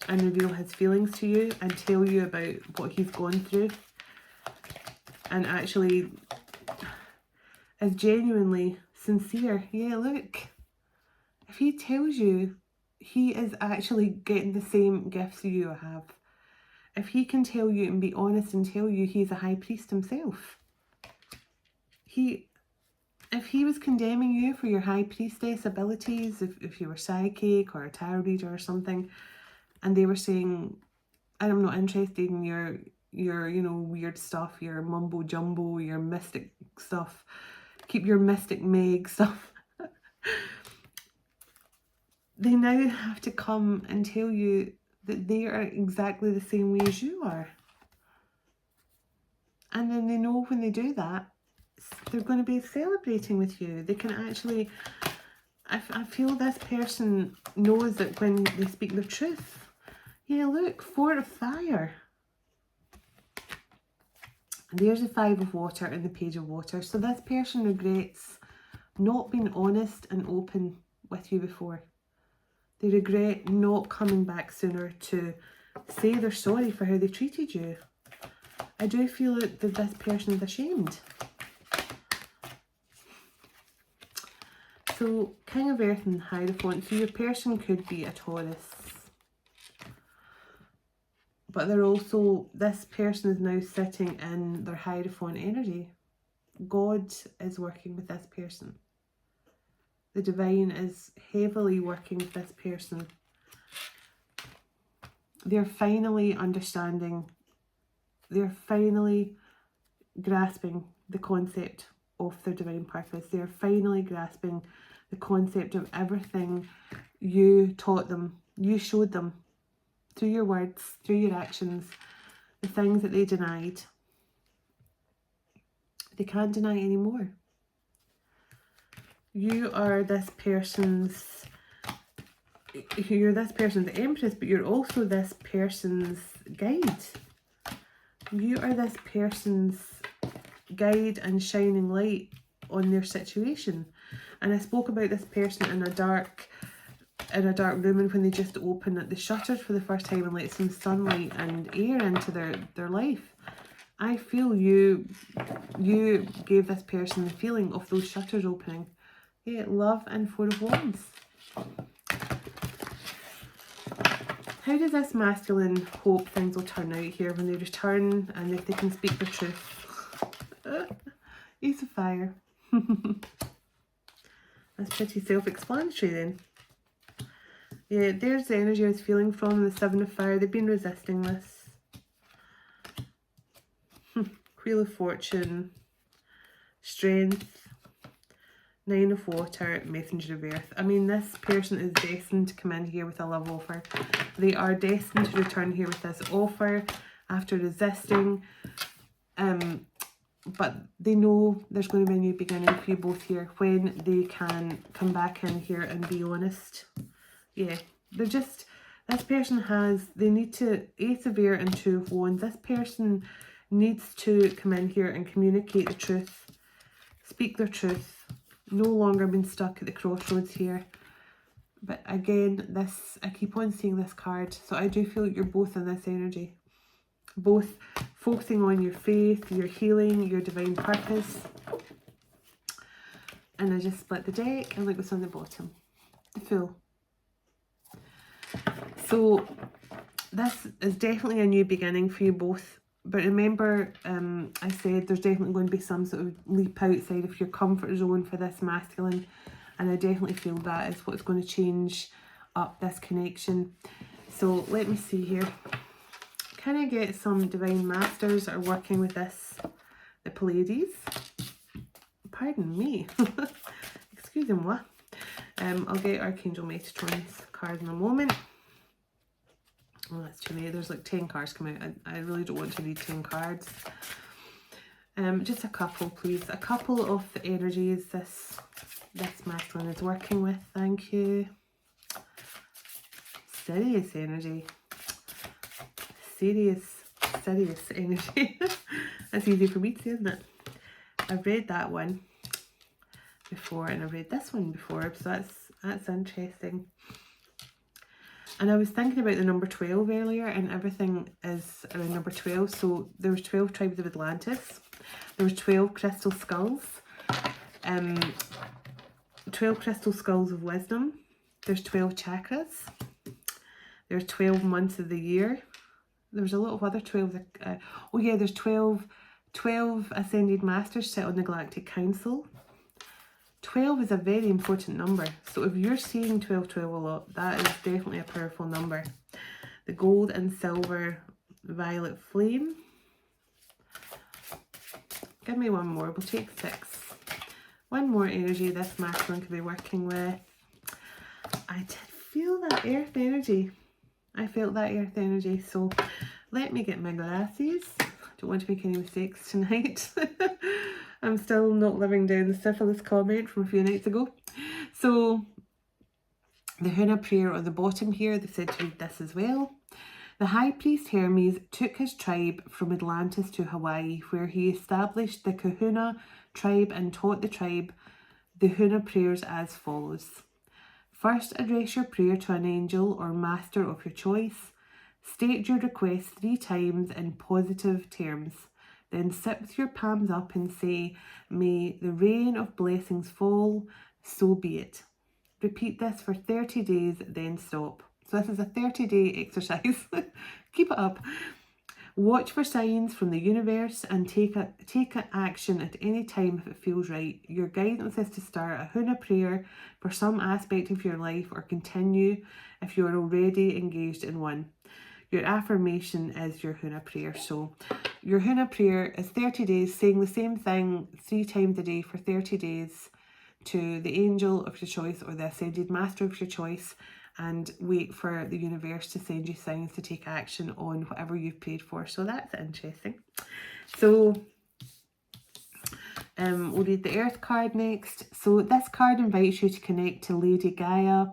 and reveal his feelings to you and tell you about what he's gone through, and actually is genuinely sincere. Yeah, look. If he tells you he is actually getting the same gifts you have. If he can tell you and be honest and tell you he's a high priest himself. If he was condemning you for your high priestess abilities, if you were psychic or a tarot reader or something, and they were saying, I'm not interested in your you know, weird stuff, your mumbo jumbo, your mystic stuff. Keep your mystic Meg stuff. They now have to come and tell you that they are exactly the same way as you are. And then they know when they do that, they're going to be celebrating with you. They can actually, I feel this person knows that when they speak the truth. Yeah, look, 4 of fire. There's the 5 of water and the page of water. So this person regrets not being honest and open with you before. They regret not coming back sooner to say they're sorry for how they treated you. I do feel that this person is ashamed. So, King of Earth and Hierophant. So your person could be a Taurus. But they're also, this person is now sitting in their Hierophant energy. God is working with this person. The divine is heavily working with this person. They're finally understanding, they're finally grasping the concept of their divine purpose. They're finally grasping the concept of everything you taught them, you showed them through your words, through your actions, the things that they denied. They can't deny anymore. You are this person's, you're this person's empress, but you're also this person's guide. You are this person's guide and shining light on their situation. And I spoke about this person in a dark room, and when they just open the shutters for the first time and let some sunlight and air into their life. I feel you gave this person the feeling of those shutters opening. Yeah, love and 4 of Wands. How does this masculine hope things will turn out here when they return and if they can speak the truth? Ace of Fire. That's pretty self-explanatory then. Yeah, there's the energy I was feeling from the 7 of Fire. They've been resisting this. Wheel of Fortune. Strength. 9 of Water, Messenger of Earth. I mean, this person is destined to come in here with a love offer. They are destined to return here with this offer after resisting. But they know there's going to be a new beginning for you both here when they can come back in here and be honest. Yeah, they're just, this person has, they need to, Ace of Air and 2 of Wands. This person needs to come in here and communicate the truth, speak their truth. No longer been stuck at the crossroads here. But again, this, I keep on seeing this card. So I do feel you're both in this energy. Both focusing on your faith, your healing, your divine purpose. And I just split the deck and look what's on the bottom. The Fool. So this is definitely a new beginning for you both. But remember, I said there's definitely going to be some sort of leap outside of your comfort zone for this masculine. And I definitely feel that is what's going to change up this connection. So let me see here. Can I get some divine masters that are working with this? The Pleiades. Pardon me. Excusez-moi. I'll get Archangel Metatron's card in a moment. Oh, that's too many. There's like 10 cards come out. I really don't want to read 10 cards. Just a couple, please. A couple of the energies this masculine is working with. Thank you. Serious energy. Serious energy. That's easy for me to say, isn't it? I've read that one before and I've read this one before, so that's interesting. And I was thinking about the number 12 earlier, and everything is around number 12. So there was 12 tribes of Atlantis. There was 12 crystal skulls. 12 crystal skulls of wisdom. There's 12 chakras. There's 12 months of the year. There's a lot of other 12. Oh yeah, there's 12 ascended masters sit on the Galactic Council. 12 is a very important number. So if you're seeing 1212 a lot, that is definitely a powerful number. the gold and silver violet flame. Give me one more, we'll take 6. One more energy this masculine could be working with. I did feel that earth energy. I felt that earth energy. So let me get my glasses. Don't want to make any mistakes tonight. I'm still not living down the syphilis comment from a few nights ago. So the Huna prayer on the bottom here, they said to read this as well. The high priest Hermes took his tribe from Atlantis to Hawaii, where he established the Kahuna tribe and taught the tribe the Huna prayers as follows. First, address your prayer to an angel or master of your choice. State your request 3 times in positive terms. Then sit with your palms up and say, may the rain of blessings fall, so be it. Repeat this for 30 days, then stop. So this is a 30-day exercise. Keep it up. Watch for signs from the universe and take action at any time if it feels right. Your guidance is to start a Huna prayer for some aspect of your life or continue if you are already engaged in one. Your affirmation is your Huna prayer. So your Huna prayer is 30 days, saying the same thing 3 times a day for 30 days to the angel of your choice or the ascended master of your choice, and wait for the universe to send you signs to take action on whatever you've prayed for. So that's interesting. So we'll read the Earth card next. So this card invites you to connect to Lady Gaia,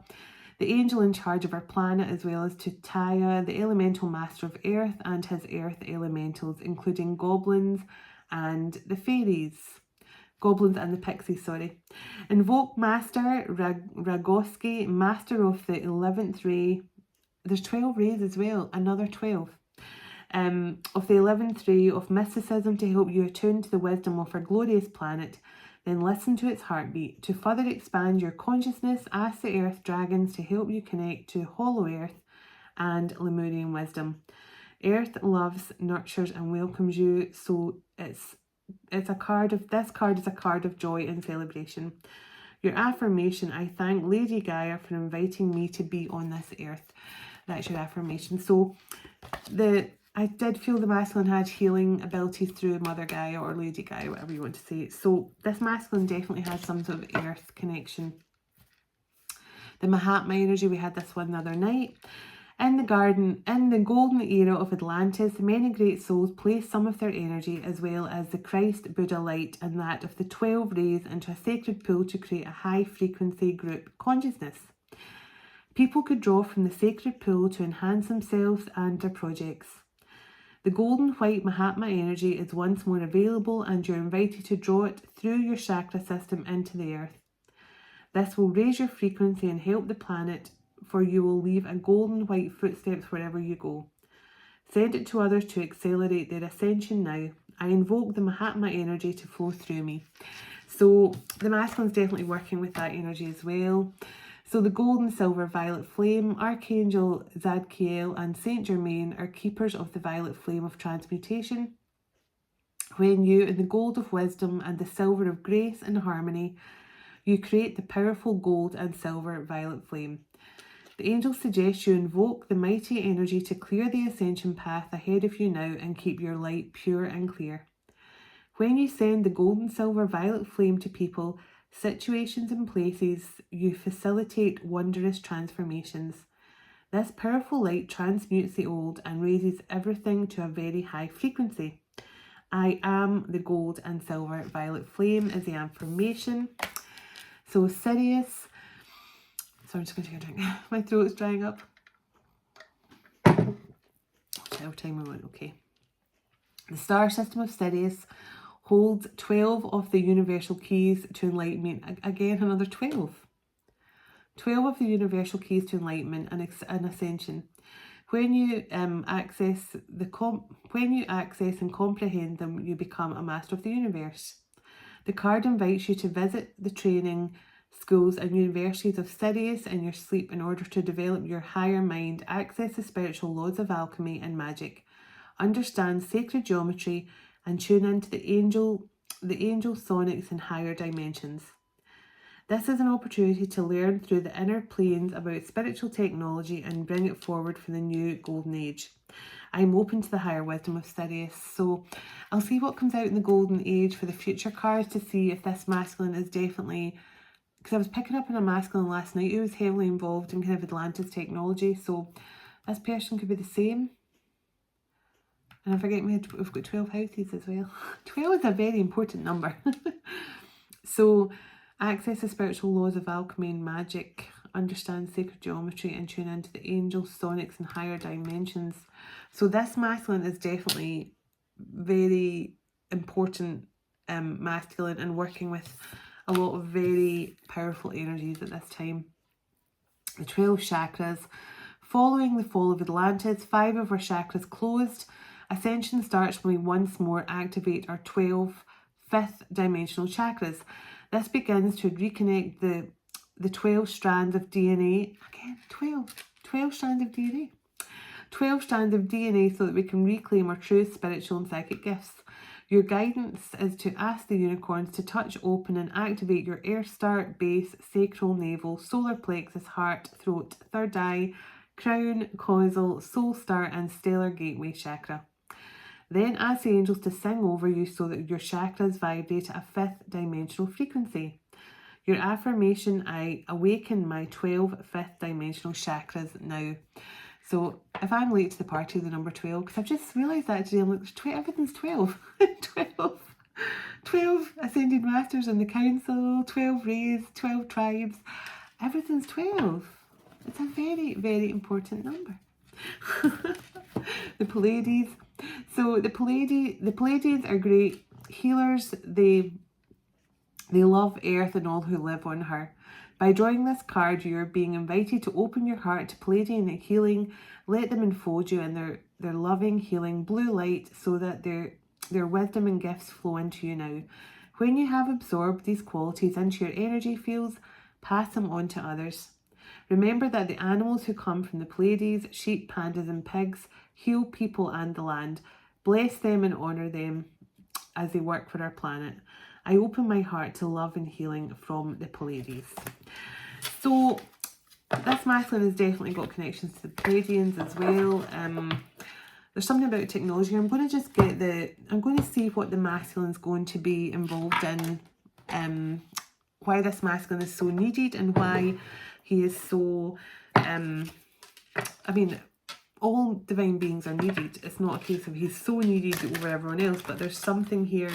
the angel in charge of our planet, as well as to Taya, the elemental master of Earth, and his Earth elementals, including goblins and the fairies. Goblins and the pixies, sorry. Invoke Master Ragoski, master of the 11th ray. There's 12 rays as well, another 12. Of the 11th ray of mysticism to help you attune to the wisdom of our glorious planet. Then listen to its heartbeat. To further expand your consciousness, ask the earth dragons to help you connect to Hollow Earth and Lemurian wisdom. Earth loves, nurtures and welcomes you, so this card is a card of joy and celebration. Your affirmation: I thank Lady Gaia for inviting me to be on this earth. That's your affirmation. So I did feel the masculine had healing abilities through Mother Gaia or Lady Gaia, whatever you want to say. So this masculine definitely has some sort of earth connection. The Mahatma energy, we had this one the other night. In the golden era of Atlantis, many great souls placed some of their energy, as well as the Christ Buddha light and that of the 12 rays, into a sacred pool to create a high frequency group consciousness. People could draw from the sacred pool to enhance themselves and their projects. The golden white Mahatma energy is once more available, and you're invited to draw it through your chakra system into the earth. This will raise your frequency and help the planet, for you will leave a golden white footsteps wherever you go. Send it to others to accelerate their ascension now. I invoke the Mahatma energy to flow through me. So the masculine's definitely working with that energy as well. So the gold and silver violet flame, Archangel Zadkiel and Saint Germain are keepers of the violet flame of transmutation. When you, in the gold of wisdom and the silver of grace and harmony, you create the powerful gold and silver violet flame. The angels suggest you invoke the mighty energy to clear the ascension path ahead of you now and keep your light pure and clear. When you send the gold and silver violet flame to people, situations and places, you facilitate wondrous transformations. This powerful light transmutes the old and raises everything to a very high frequency. I am the gold and silver violet flame is the affirmation. So Sirius, so I'm just going to take a drink. My throat's drying up. What time we want? Okay. The star system of Sirius holds 12 of the universal keys to enlightenment. Again, another 12. 12 of the universal keys to enlightenment and ascension. When you access and comprehend them, you become a master of the universe. The card invites you to visit the training schools and universities of Sirius in your sleep in order to develop your higher mind, access the spiritual laws of alchemy and magic, understand sacred geometry, and tune into the angel sonics in higher dimensions. This is an opportunity to learn through the inner planes about spiritual technology and bring it forward for the new golden age. I'm open to the higher wisdom of Sirius. So I'll see what comes out in the golden age for the future cards to see if this masculine is definitely, because I was picking up on a masculine last night who was heavily involved in kind of Atlantis technology. So this person could be the same. And I forget we've got 12 houses as well. 12 is a very important number. So access the spiritual laws of alchemy and magic, understand sacred geometry, and tune into the angels, sonics, and higher dimensions. So this masculine is definitely very important masculine and working with a lot of very powerful energies at this time. The 12 chakras. Following the fall of Atlantis, 5 of our chakras closed. Ascension starts when we once more activate our 12 fifth dimensional chakras. This begins to reconnect the 12 strands of DNA. Again, 12 strands of DNA. 12 strands of DNA so that we can reclaim our true spiritual and psychic gifts. Your guidance is to ask the unicorns to touch, open and activate your air star, base, sacral, navel, solar plexus, heart, throat, third eye, crown, causal, soul star and stellar gateway chakra. Then ask the angels to sing over you so that your chakras vibrate at a fifth dimensional frequency. Your affirmation: I awaken my 12 fifth dimensional chakras now. So if I'm late to the party, the number 12, because I've just realised that today, I'm like, everything's 12. 12 ascended masters in the council, 12 rays, 12 tribes, everything's 12. It's a very, very important number. The Pleiades. So the Pleiades are great healers. They love Earth and all who live on her. By drawing this card, you're being invited to open your heart to Pleiadian healing. Let them enfold you in their loving, healing blue light so that their wisdom and gifts flow into you now. When you have absorbed these qualities into your energy fields, pass them on to others. Remember that the animals who come from the Pleiades, sheep, pandas and pigs, heal people and the land. Bless them and honour them as they work for our planet. I open my heart to love and healing from the Pleiades. So this masculine has definitely got connections to the Pleiadians as well. There's something about technology. I'm going to just I'm going to see what the masculine is going to be involved in, why this masculine is so needed and why he is so, I mean, all divine beings are needed. It's not a case of he's so needed over everyone else, but there's something here.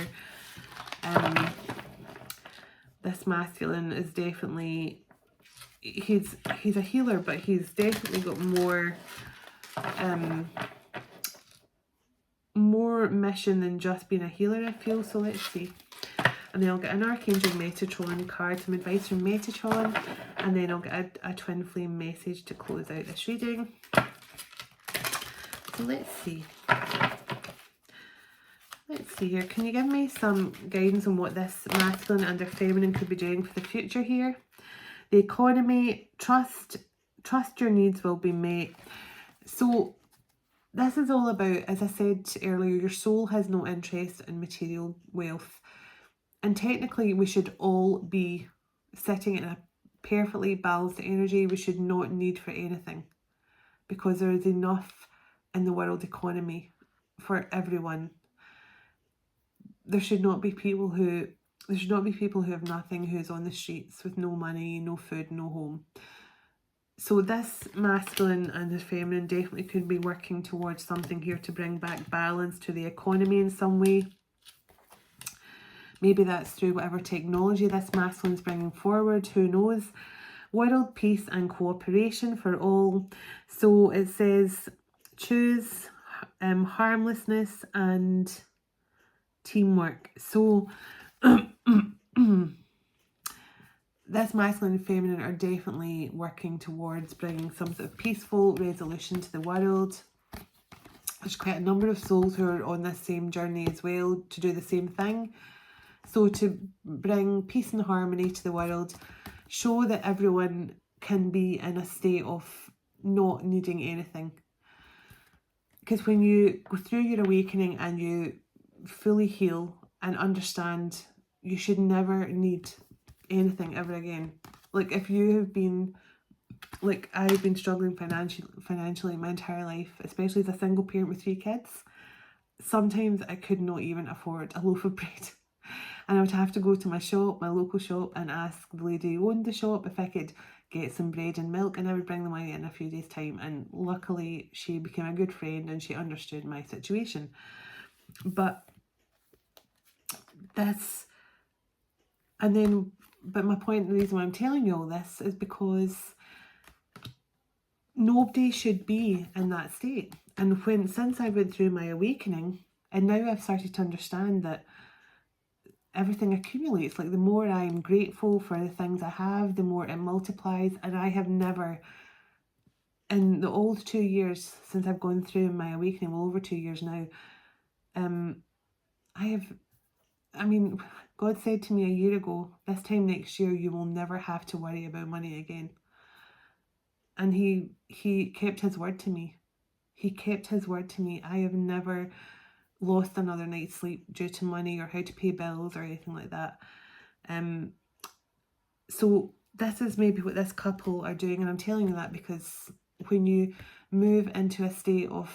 This masculine is definitely, he's a healer, but he's definitely got more mission than just being a healer, I feel. So let's see. And then I'll get an Archangel Metatron card, some advice from Metatron, and then I'll get a twin flame message to close out this reading. So let's see. Let's see here. Can you give me some guidance on what this masculine and their feminine could be doing for the future here? The economy, trust your needs will be met. So this is all about, as I said earlier, your soul has no interest in material wealth. And technically we should all be sitting in a perfectly balanced energy. We should not need for anything because there is enough in the world economy for everyone. There should not be people who have nothing, who's on the streets with no money, no food, no home. So this masculine and the feminine definitely could be working towards something here to bring back balance to the economy in some way. Maybe that's through whatever technology this masculine is bringing forward, who knows. World peace and cooperation for all. So it says choose harmlessness and teamwork. So this masculine and feminine are definitely working towards bringing some sort of peaceful resolution to the world. There's quite a number of souls who are on this same journey as well to do the same thing. So to bring peace and harmony to the world, show that everyone can be in a state of not needing anything. Because when you go through your awakening and you fully heal and understand, you should never need anything ever again. Like, if you have been, like, I've been struggling financially my entire life, especially as a single parent with 3 kids. Sometimes I could not even afford a loaf of bread. And I would have to go to my shop, my local shop, and ask the lady who owned the shop if I could get some bread and milk, and I would bring the money in a few days' time. And luckily, she became a good friend and she understood my situation. But my point, the reason why I'm telling you all this is because nobody should be in that state. And since I went through my awakening, and now I've started to understand that everything accumulates. Like, the more I'm grateful for the things I have, the more it multiplies. And I have never, in the old 2 years since I've gone through my awakening, well over 2 years now, God said to me a year ago, this time next year you will never have to worry about money again. And he kept his word to me. He kept his word to me. I have never lost another night's sleep due to money or how to pay bills or anything like that. So this is maybe what this couple are doing, and I'm telling you that because when you move into a state of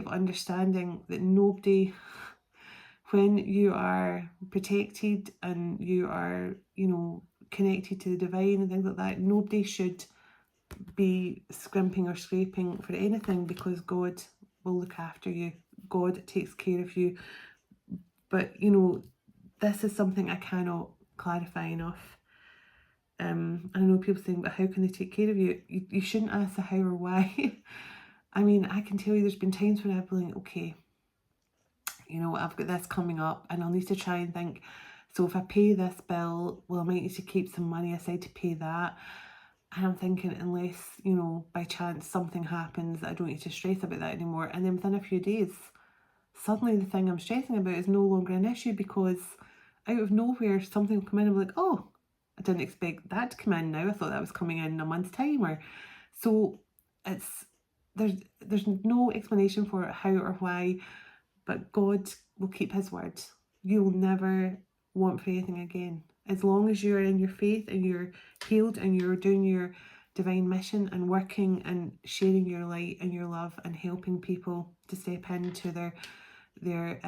understanding that nobody, when you are protected and you are, connected to the divine and things like that, nobody should be scrimping or scraping for anything, because God will look after you. God takes care of you. But, this is something I cannot clarify enough. I know people saying, but how can they take care of you? You shouldn't ask the how or why. I mean, I can tell you there's been times when I've been like, okay, I've got this coming up and I'll need to try and think, so if I pay this bill, well, I might need to keep some money aside to pay that. And I'm thinking, unless, by chance something happens, I don't need to stress about that anymore. And then within a few days, suddenly the thing I'm stressing about is no longer an issue, because out of nowhere something will come in and be like, oh, I didn't expect that to come in now. I thought that was coming in a month's time. Or so there's no explanation for how or why, but God will keep his word. You will never want for anything again. As long as you're in your faith and you're healed and you're doing your divine mission and working and sharing your light and your love and helping people to step into their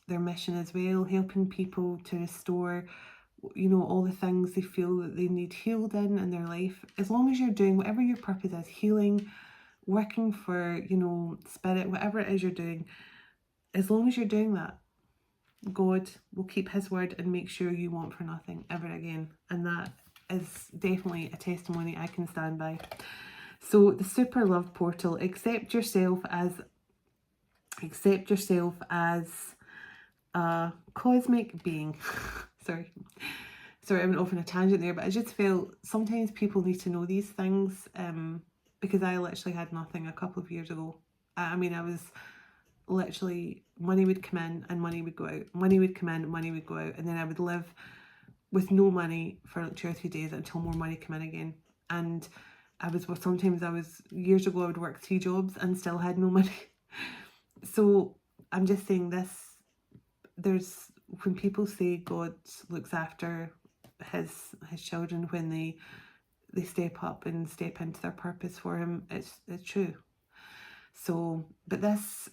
mission as well, helping people to restore, all the things they feel that they need healed in their life. As long as you're doing whatever your purpose is, healing, working for, spirit, whatever it is you're doing, as long as you're doing that, God will keep his word and make sure you want for nothing ever again. And that is definitely a testimony I can stand by. So the super love portal, accept yourself as a cosmic being. Sorry, I went off on a tangent there, but I just felt sometimes people need to know these things, because I literally had nothing a couple of years ago. I was literally, money would come in and money would go out. Money would come in, money would go out. And then I would live with no money for like 2 or 3 days until more money came in again. And years ago, I would work 3 jobs and still had no money. So I'm just saying this, when people say God looks after his children when they step up and step into their purpose for him, it's true. So, but this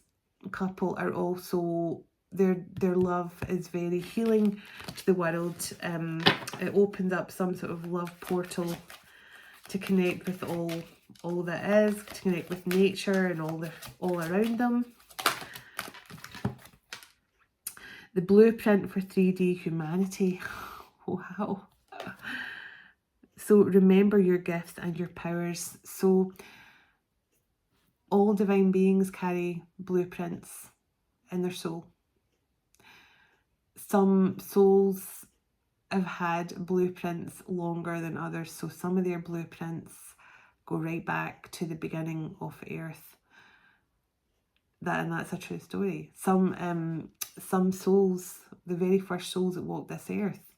couple are also, their love is very healing to the world. It opens up some sort of love portal to connect with all that is, to connect with nature and all around them. The blueprint for 3D humanity. Wow. So remember your gifts and your powers. So all divine beings carry blueprints in their soul. Some souls have had blueprints longer than others, so some of their blueprints go right back to the beginning of Earth. And that's a true story. Some souls, the very first souls that walked this earth,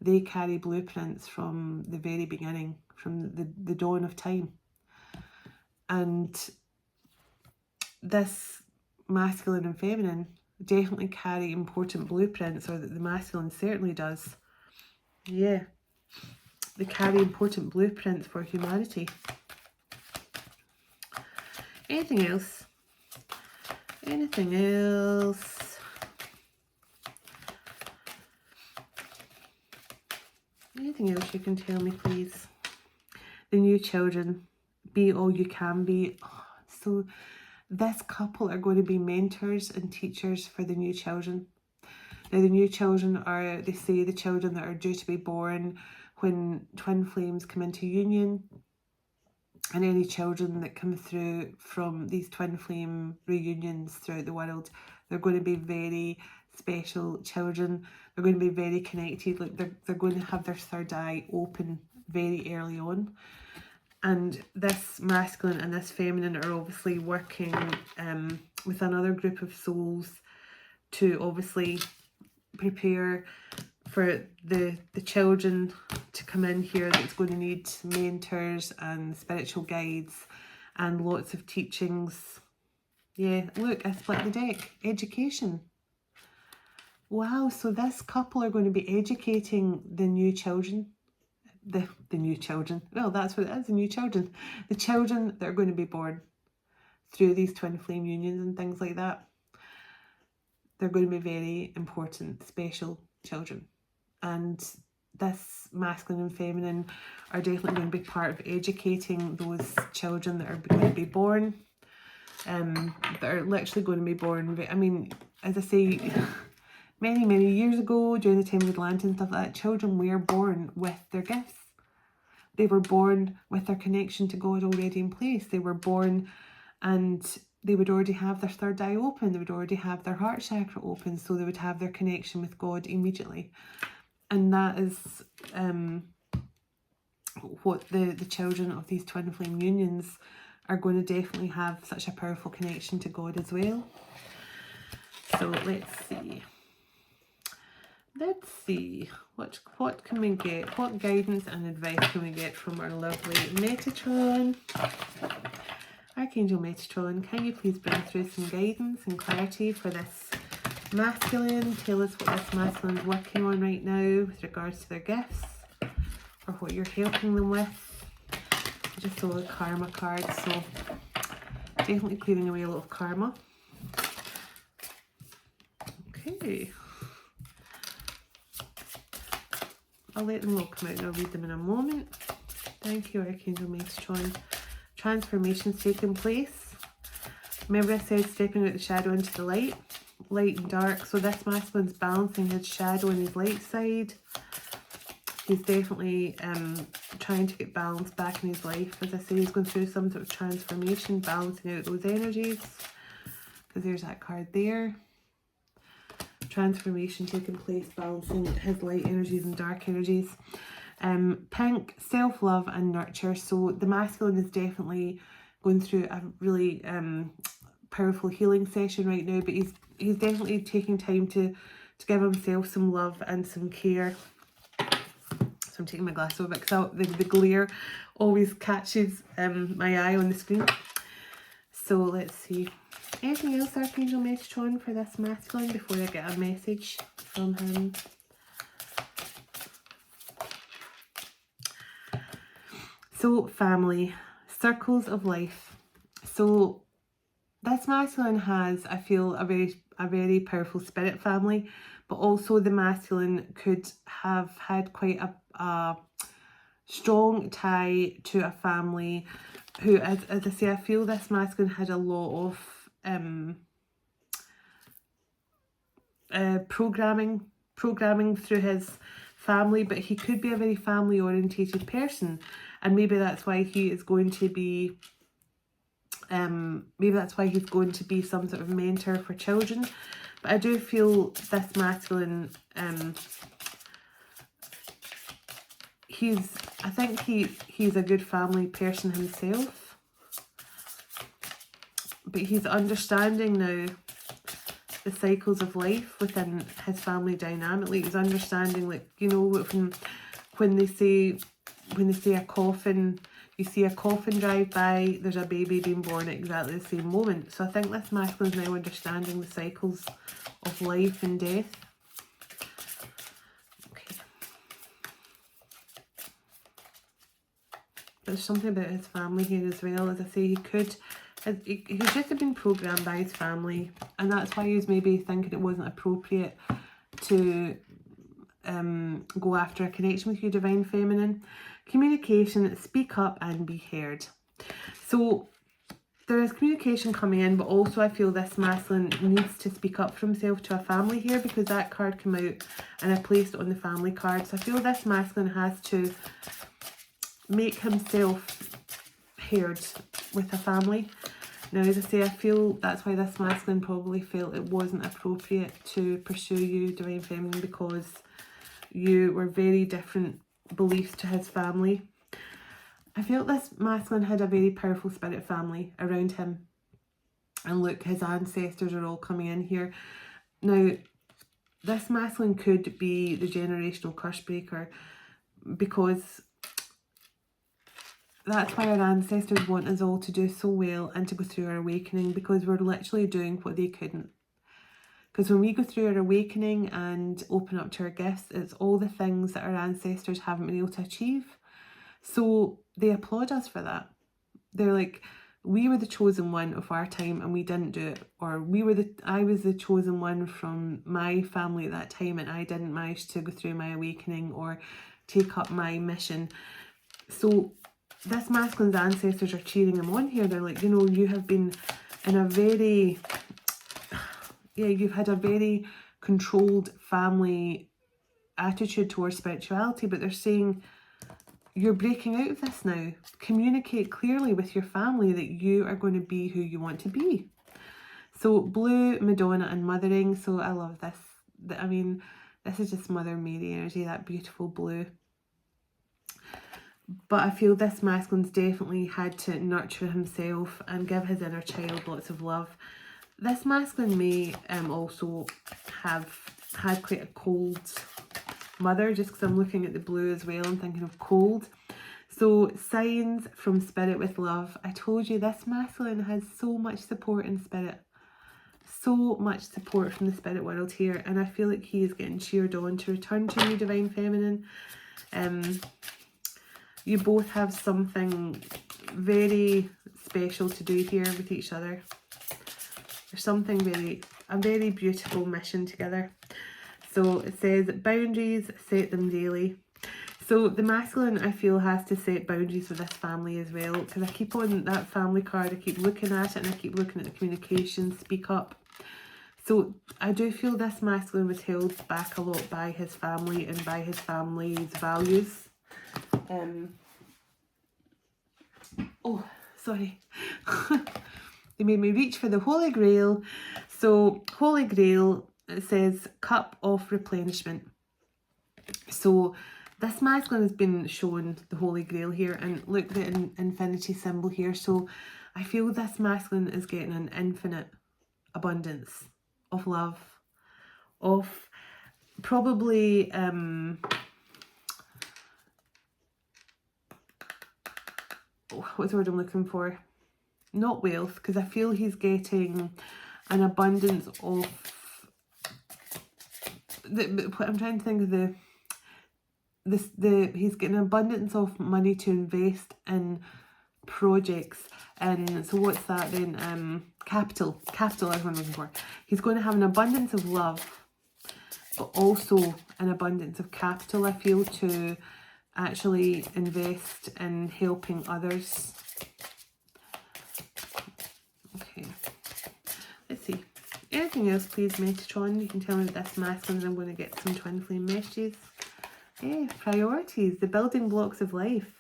they carry blueprints from the very beginning, from the dawn of time. And this masculine and feminine definitely carry important blueprints, or that the masculine certainly does. Yeah, they carry important blueprints for humanity. Anything else? Anything else? Anything else you can tell me, please? The new children. Be all you can be. Oh, so this couple are going to be mentors and teachers for the new children. Now, the new children are, they say, the children that are due to be born when twin flames come into union, and any children that come through from these twin flame reunions throughout the world. They're going to be very special children. They're going to be very connected. Like they're going to have their third eye open very early on. And this masculine and this feminine are obviously working with another group of souls to obviously prepare for the children to come in here that's going to need mentors and spiritual guides and lots of teachings. Yeah, look, I split the deck. Education. Wow, so this couple are going to be educating the new children. The new children. Well, that's what it is, the new children. The children that are going to be born through these twin flame unions and things like that. They're going to be very important, special children. And this masculine and feminine are definitely going to be part of educating those children that are going to be born. That are literally going to be born. I mean, as I say, many years ago, during the time of Atlantis and stuff like that, children were born with their gifts. They were born with their connection to God already in place. They were born and they would already have their third eye open. They would already have their heart chakra open. So they would have their connection with God immediately. And that is what the children of these twin flame unions are going to definitely have, such a powerful connection to God as well. So let's see. Let's see, what can we get? What guidance and advice can we get from our lovely Metatron? Archangel Metatron, can you please bring through some guidance and clarity for this masculine? Tell us what this masculine is working on right now with regards to their gifts, or what you're helping them with. I just saw a karma card, so definitely clearing away a lot of karma. Okay. I'll let them all come out and I'll read them in a moment. Thank you, Archangel Metatron. Transformation's taking place. Remember I said stepping out the shadow into the light and dark. So this masculine's balancing his shadow and his light side. He's definitely trying to get balance back in his life. As I say, he's going through some sort of transformation, balancing out those energies. Because there's that card there. Transformation taking place, balancing his light energies and dark energies. Pink, self-love and nurture. So the masculine is definitely going through a really powerful healing session right now, but he's definitely taking time to give himself some love and some care. So I'm taking my glasses off because the glare always catches my eye on the screen. So let's see. Anything else, Archangel Metatron, for this masculine before I get a message from him? So, family, circles of life. So, this masculine has, I feel, a very powerful spirit family, but also the masculine could have had quite a strong tie to a family who, as I say, I feel this masculine had a lot of programming through his family, but he could be a very family orientated person, and maybe that's why he is going to be maybe that's why he's going to be some sort of mentor for children. But I do feel this masculine I think he's a good family person himself. But he's understanding now the cycles of life within his family dynamically. He's understanding, like, you know, when they say a coffin, You see a coffin drive by, there's a baby being born at exactly the same moment. So I think this masculine is now understanding the cycles of life and death. Okay. There's something about his family here as well. As I say, he could, he's just been programmed by his family, and that's why he was maybe thinking it wasn't appropriate to go after a connection with your divine feminine. Communication, speak up and be heard. So there is communication coming in, but also I feel this masculine needs to speak up for himself to a family here, because that card came out and I placed it on the family card. So I feel this masculine has to make himself heard with a family. Now, as I say, I feel that's why this masculine probably felt it wasn't appropriate to pursue you, divine feminine, because you were very different beliefs to his family. I felt this masculine had a very powerful spirit family around him. And look, his ancestors are all coming in here. Now, this masculine could be the generational curse breaker, because that's why our ancestors want us all to do so well and to go through our awakening, because we're literally doing what they couldn't. Because when we go through our awakening and open up to our gifts, it's all the things that our ancestors haven't been able to achieve. So they applaud us for that. They're like, we were the chosen one of our time and we didn't do it. Or I was the chosen one from my family at that time and I didn't manage to go through my awakening or take up my mission. So this masculine's ancestors are cheering him on here. They're like, you know, you have been in a very, you've had a very controlled family attitude towards spirituality, but they're saying you're breaking out of this now. Communicate clearly with your family that you are going to be who you want to be. So blue, Madonna and mothering. So I love this. I mean, this is just Mother Mary energy, that beautiful blue. But I feel this masculine's definitely had to nurture himself and give his inner child lots of love. This masculine may also have had quite a cold mother, just because I'm looking at the blue as well and thinking of cold. So signs from spirit with love. I told you this masculine has so much support in spirit. So much support from the spirit world here. And I feel like he is getting cheered on to return to you, divine feminine. You both have something very special to do here with each other. There's something a very beautiful mission together. So it says boundaries, set them daily. So the masculine, I feel, has to set boundaries with this family as well, because I keep on that family card, I keep looking at it and I keep looking at the communication, speak up. So I do feel this masculine was held back a lot by his family and by his family's values. Oh, sorry. They made me reach for the Holy Grail. So Holy Grail, it says cup of replenishment. So this masculine has been shown the Holy Grail here, and look, the infinity symbol here. So I feel this masculine is getting an infinite abundance of love, of probably what's the word I'm looking for? Not wealth, because I feel he's getting an abundance of I'm trying to think of he's getting an abundance of money to invest in projects. And so what's that then? Capital everyone looking for. He's going to have an abundance of love, but also an abundance of capital, I feel, to actually invest in helping others. Okay, let's see. Anything else, please, Metatron? You can tell me that this masculine, I'm going to get some twin flame messages. Yeah, priorities, the building blocks of life.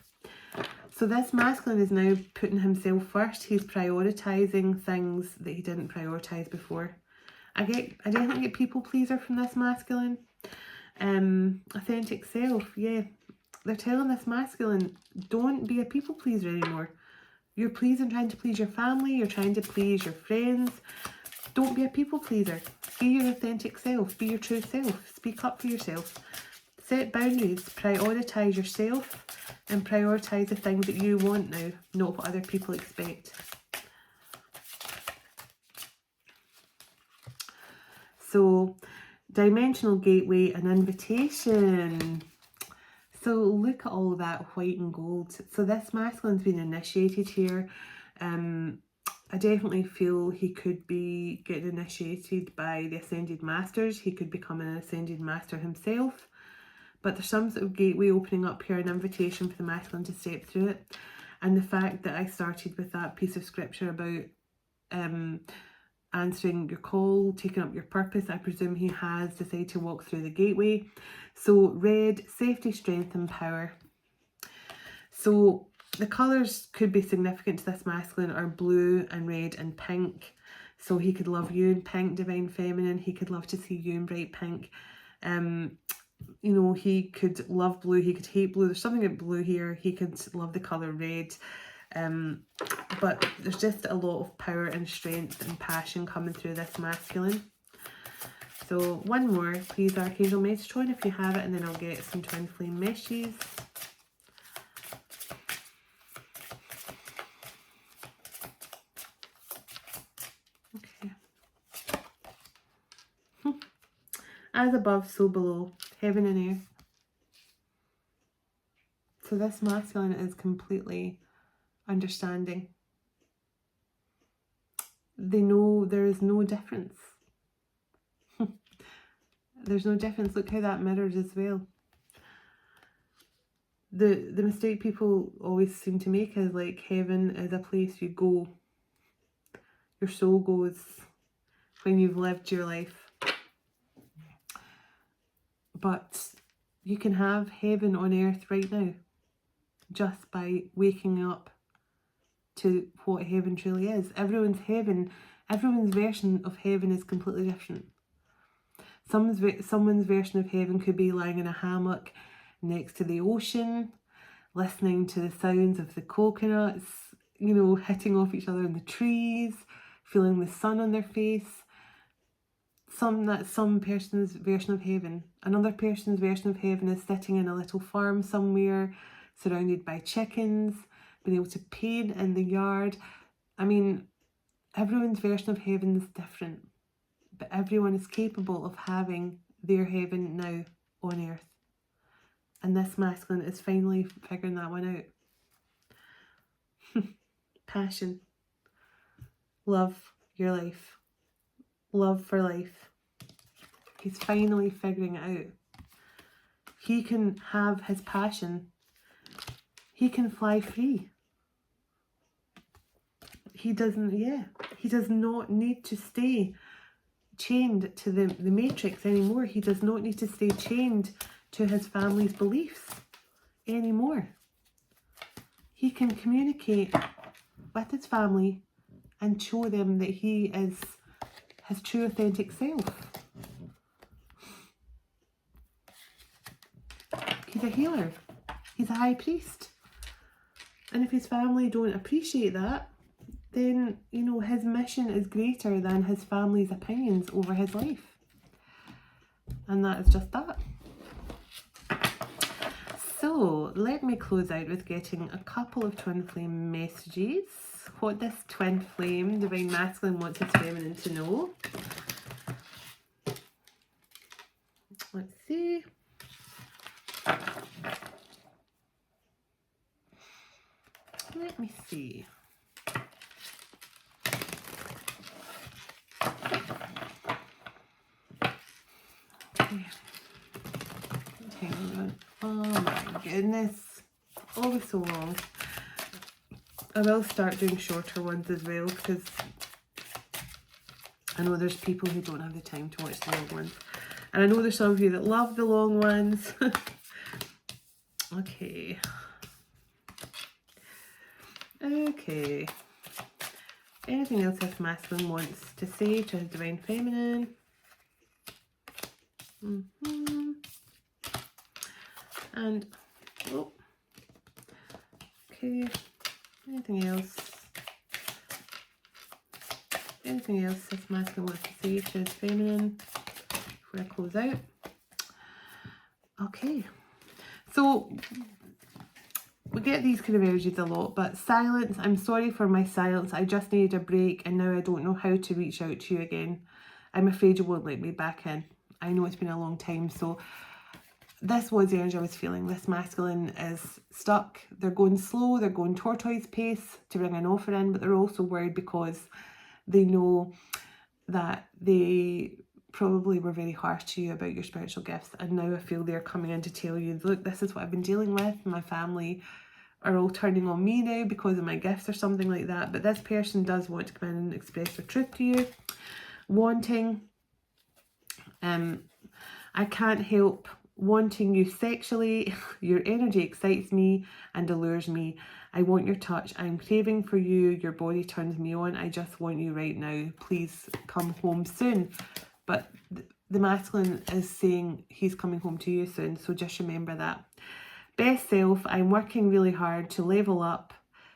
So this masculine is now putting himself first. He's prioritising things that he didn't prioritise before. I definitely get people pleaser from this masculine. Authentic self, yeah. They're telling this masculine, don't be a people pleaser anymore. You're pleasing, trying to please your family, you're trying to please your friends. Don't be a people pleaser. Be your authentic self, be your true self. Speak up for yourself. Set boundaries, prioritise yourself and prioritise the things that you want now, not what other people expect. So, dimensional gateway and invitation. So look at all that white and gold. So this masculine's been initiated here. I definitely feel he could be getting initiated by the Ascended Masters. He could become an Ascended Master himself. But there's some sort of gateway opening up here, an invitation for the masculine to step through it. And the fact that I started with that piece of scripture about answering your call, taking up your purpose, I presume he has decided to walk through the gateway. So red, safety, strength and power. So the colours could be significant to this masculine are blue and red and pink. So he could love you in pink, divine feminine. He could love to see you in bright pink. You know, he could love blue, he could hate blue. There's something about blue here. He could love the colour red. But there's just a lot of power and strength and passion coming through this masculine. So one more, please, Archangel Metatron, if you have it, and then I'll get some twin flame messages. Okay. As above, so below, heaven and earth. So this masculine is completely understanding. They know there is no difference. There's no difference. Look how that mirrors as well. The mistake people always seem to make is like heaven is a place you go. Your soul goes when you've lived your life. But you can have heaven on earth right now just by waking up to what heaven truly is. Everyone's version of heaven is completely different. Someone's version of heaven could be lying in a hammock next to the ocean, listening to the sounds of the coconuts, you know, hitting off each other in the trees, feeling the sun on their face. That's some person's version of heaven. Another person's version of heaven is sitting in a little farm somewhere, surrounded by chickens, being able to paint in the yard. I mean, everyone's version of heaven is different, but everyone is capable of having their heaven now on earth. And this masculine is finally figuring that one out. Passion. Love your life. Love for life. He's finally figuring it out. He can have his passion. He can fly free. He does not need to stay chained to the matrix anymore. He does not need to stay chained to his family's beliefs anymore. He can communicate with his family and show them that he is his true authentic self. He's a healer. He's a high priest. And if his family don't appreciate that, then, you know, his mission is greater than his family's opinions over his life. And that is just that. So, let me close out with getting a couple of twin flame messages. What this twin flame, divine masculine, wants his feminine to know. Let's see. Let me see. Okay. Hang on. Oh my goodness. Always so long. I will start doing shorter ones as well, because I know there's people who don't have the time to watch the long ones. And I know there's some of you that love the long ones. Okay. Okay. Anything else this masculine wants to say to his divine feminine? And, oh. Okay. Anything else? Anything else this masculine wants to say to his feminine before I close out? Okay, so we get these kind of energies a lot, but silence, I'm sorry for my silence. I just needed a break and now I don't know how to reach out to you again. I'm afraid you won't let me back in. I know it's been a long time, so this was the energy I was feeling. This masculine is stuck. They're going slow, they're going tortoise pace to bring an offer in, but they're also worried because they know that they probably were very harsh to you about your spiritual gifts, and now I feel they're coming in to tell you, look, this is what I've been dealing with. My family are all turning on me now because of my gifts or something like that. But this person does want to come in and express their truth to you. Wanting, I can't help wanting you sexually. Your energy excites me and allures me. I want your touch. I'm craving for you. Your body turns me on. I just want you right now. Please come home soon. But the masculine is saying he's coming home to you soon. So just remember that. Best self, I'm working really hard to level up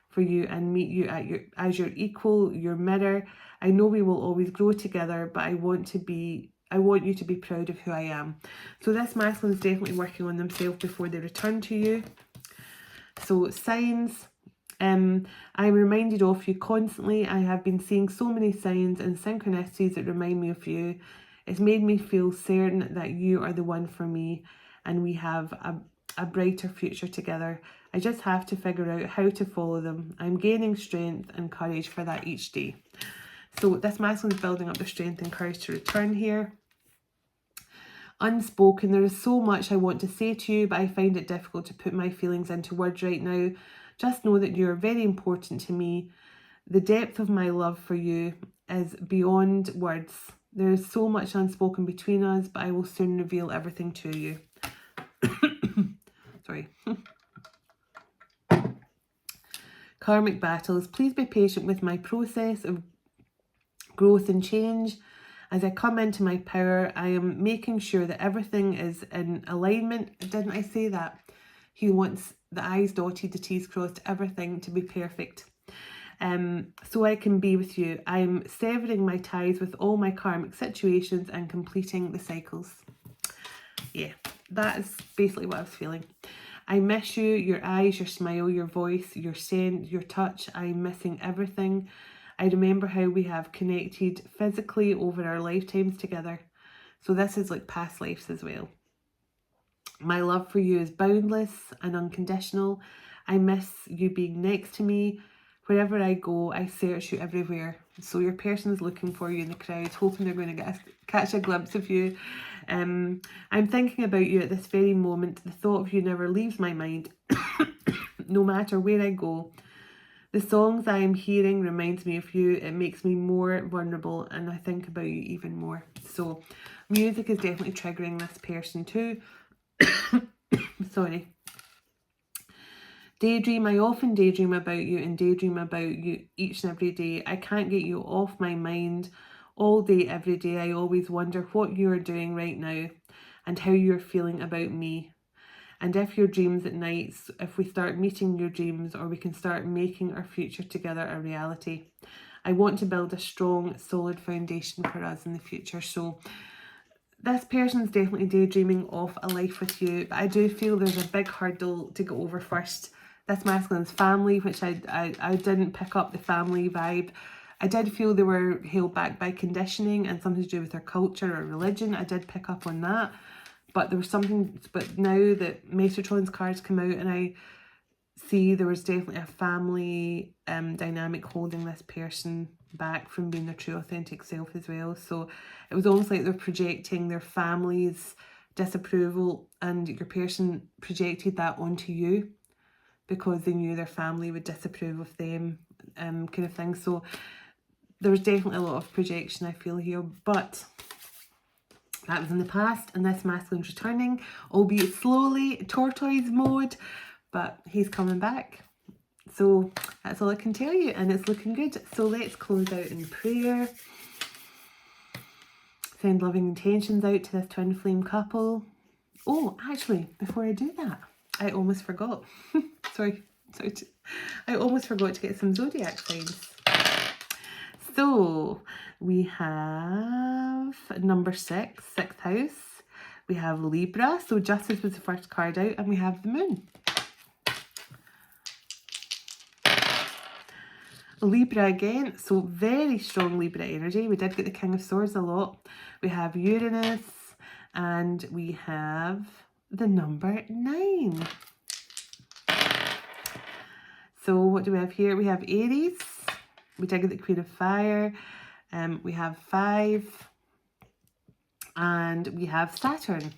for you and meet you at as your equal, your mirror. I know we will always grow together, but I want you to be proud of who I am. So this masculine is definitely working on themselves before they return to you. So signs, I'm reminded of you constantly. I have been seeing so many signs and synchronicities that remind me of you. It's made me feel certain that you are the one for me and we have a brighter future together. I just have to figure out how to follow them. I'm gaining strength and courage for that each day. So this masculine is building up the strength and courage to return here. Unspoken, there is so much I want to say to you, but I find it difficult to put my feelings into words right now. Just know that you're very important to me. The depth of my love for you is beyond words. There is so much unspoken between us, but I will soon reveal everything to you. Sorry. Karmic battles. Please be patient with my process of growth and change. As I come into my power, I am making sure that everything is in alignment. Didn't I say that? He wants the I's dotted, the T's crossed, everything to be perfect. So I can be with you. I'm severing my ties with all my karmic situations and completing the cycles. Yeah, that is basically what I was feeling. I miss you, your eyes, your smile, your voice, your scent, your touch. I'm missing everything. I remember how we have connected physically over our lifetimes together. So this is like past lives as well. My love for you is boundless and unconditional. I miss you being next to me. Wherever I go, I search you everywhere. So your person is looking for you in the crowd, hoping they're going to catch a glimpse of you. I'm thinking about you at this very moment. The thought of you never leaves my mind, no matter where I go. The songs I am hearing reminds me of you. It makes me more vulnerable and I think about you even more. So music is definitely triggering this person too. Sorry. Daydream. I often daydream about you and daydream about you each and every day. I can't get you off my mind all day, every day. I always wonder what you are doing right now and how you're feeling about me. And if your dreams at night, if we start meeting your dreams or we can start making our future together a reality. I want to build a strong, solid foundation for us in the future. So this person's definitely daydreaming of a life with you, but I do feel there's a big hurdle to go over first. This masculine's family, which I didn't pick up the family vibe. I did feel they were held back by conditioning and something to do with their culture or religion. I did pick up on that. But there was something, but now that Metatron's cards come out and I see there was definitely a family dynamic holding this person back from being their true authentic self as well. So it was almost like they're projecting their family's disapproval and your person projected that onto you because they knew their family would disapprove of them, kind of thing. So there was definitely a lot of projection I feel here, but that was in the past, and this masculine's returning, albeit slowly, tortoise mode, but he's coming back. So that's all I can tell you, and it's looking good. So let's close out in prayer. Send loving intentions out to this twin flame couple. Oh, actually, before I do that, I almost forgot. Sorry. I almost forgot to get some zodiac signs. So we have number 6, 6th house. We have Libra, so Justice was the first card out, and we have the Moon. Libra again, so very strong Libra energy. We did get the King of Swords a lot. We have Uranus, and we have the number 9. So what do we have here? We have Aries. We did get the Queen of Fire. We have 5. And we have Saturn.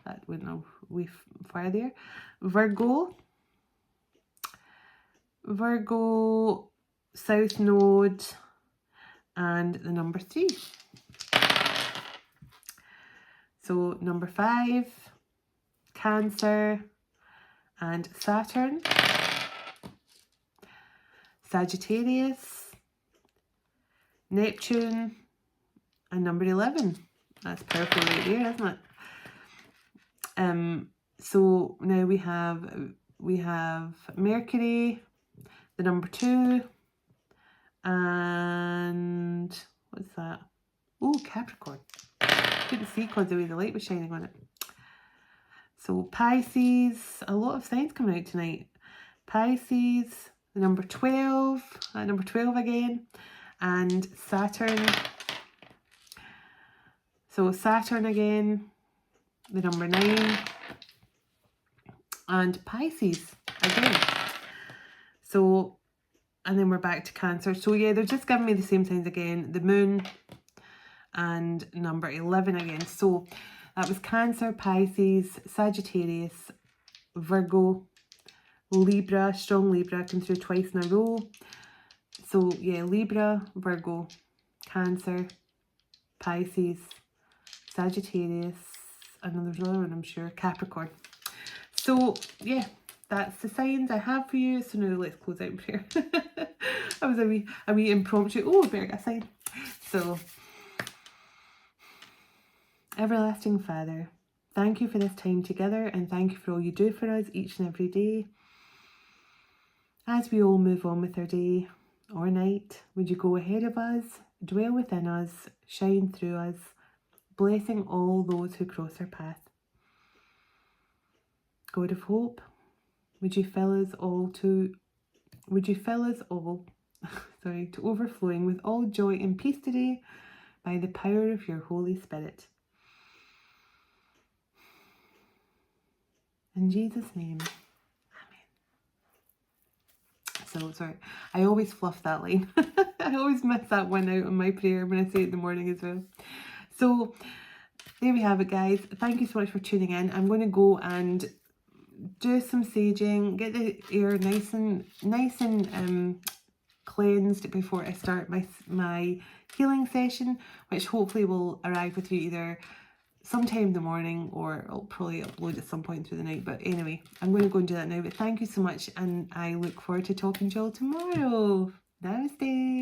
That wouldn't know we fire there. Virgo, South Node, and the number 3. So number 5, Cancer, and Saturn. Sagittarius, Neptune, and number 11. That's powerful right there, isn't it? So now we have Mercury, the number 2, and what's that? Oh, Capricorn. Couldn't see because the way the light was shining on it. So Pisces, a lot of signs coming out tonight. Pisces, the number 12, number 12 again, and Saturn. So Saturn again, the number 9, and Pisces again. So, and then we're back to Cancer. So yeah, they're just giving me the same signs again. The Moon and number 11 again. So that was Cancer, Pisces, Sagittarius, Virgo, Libra, strong Libra, came through twice in a row. So yeah, Libra, Virgo, Cancer, Pisces, Sagittarius, and then there's another one, I'm sure, Capricorn. So yeah, that's the signs I have for you. So now let's close out in prayer. I was a wee impromptu. Oh, I better get a sign. So, everlasting Father, thank you for this time together, and thank you for all you do for us each and every day. As we all move on with our day or night, would you go ahead of us, dwell within us, shine through us, blessing all those who cross our path. God of hope, would you fill us all to overflowing with all joy and peace today by the power of your Holy Spirit. In Jesus' name, amen. So, sorry, I always fluff that line. I always miss that one out on my prayer when I say it in the morning as well. So, there we have it, guys. Thank you so much for tuning in. I'm going to go and do some saging, get the air nice and cleansed before I start my healing session, which hopefully will arrive with you either sometime in the morning, or I'll probably upload at some point through the night. But anyway, I'm going to go and do that now. But thank you so much, and I look forward to talking to you all tomorrow. Namaste.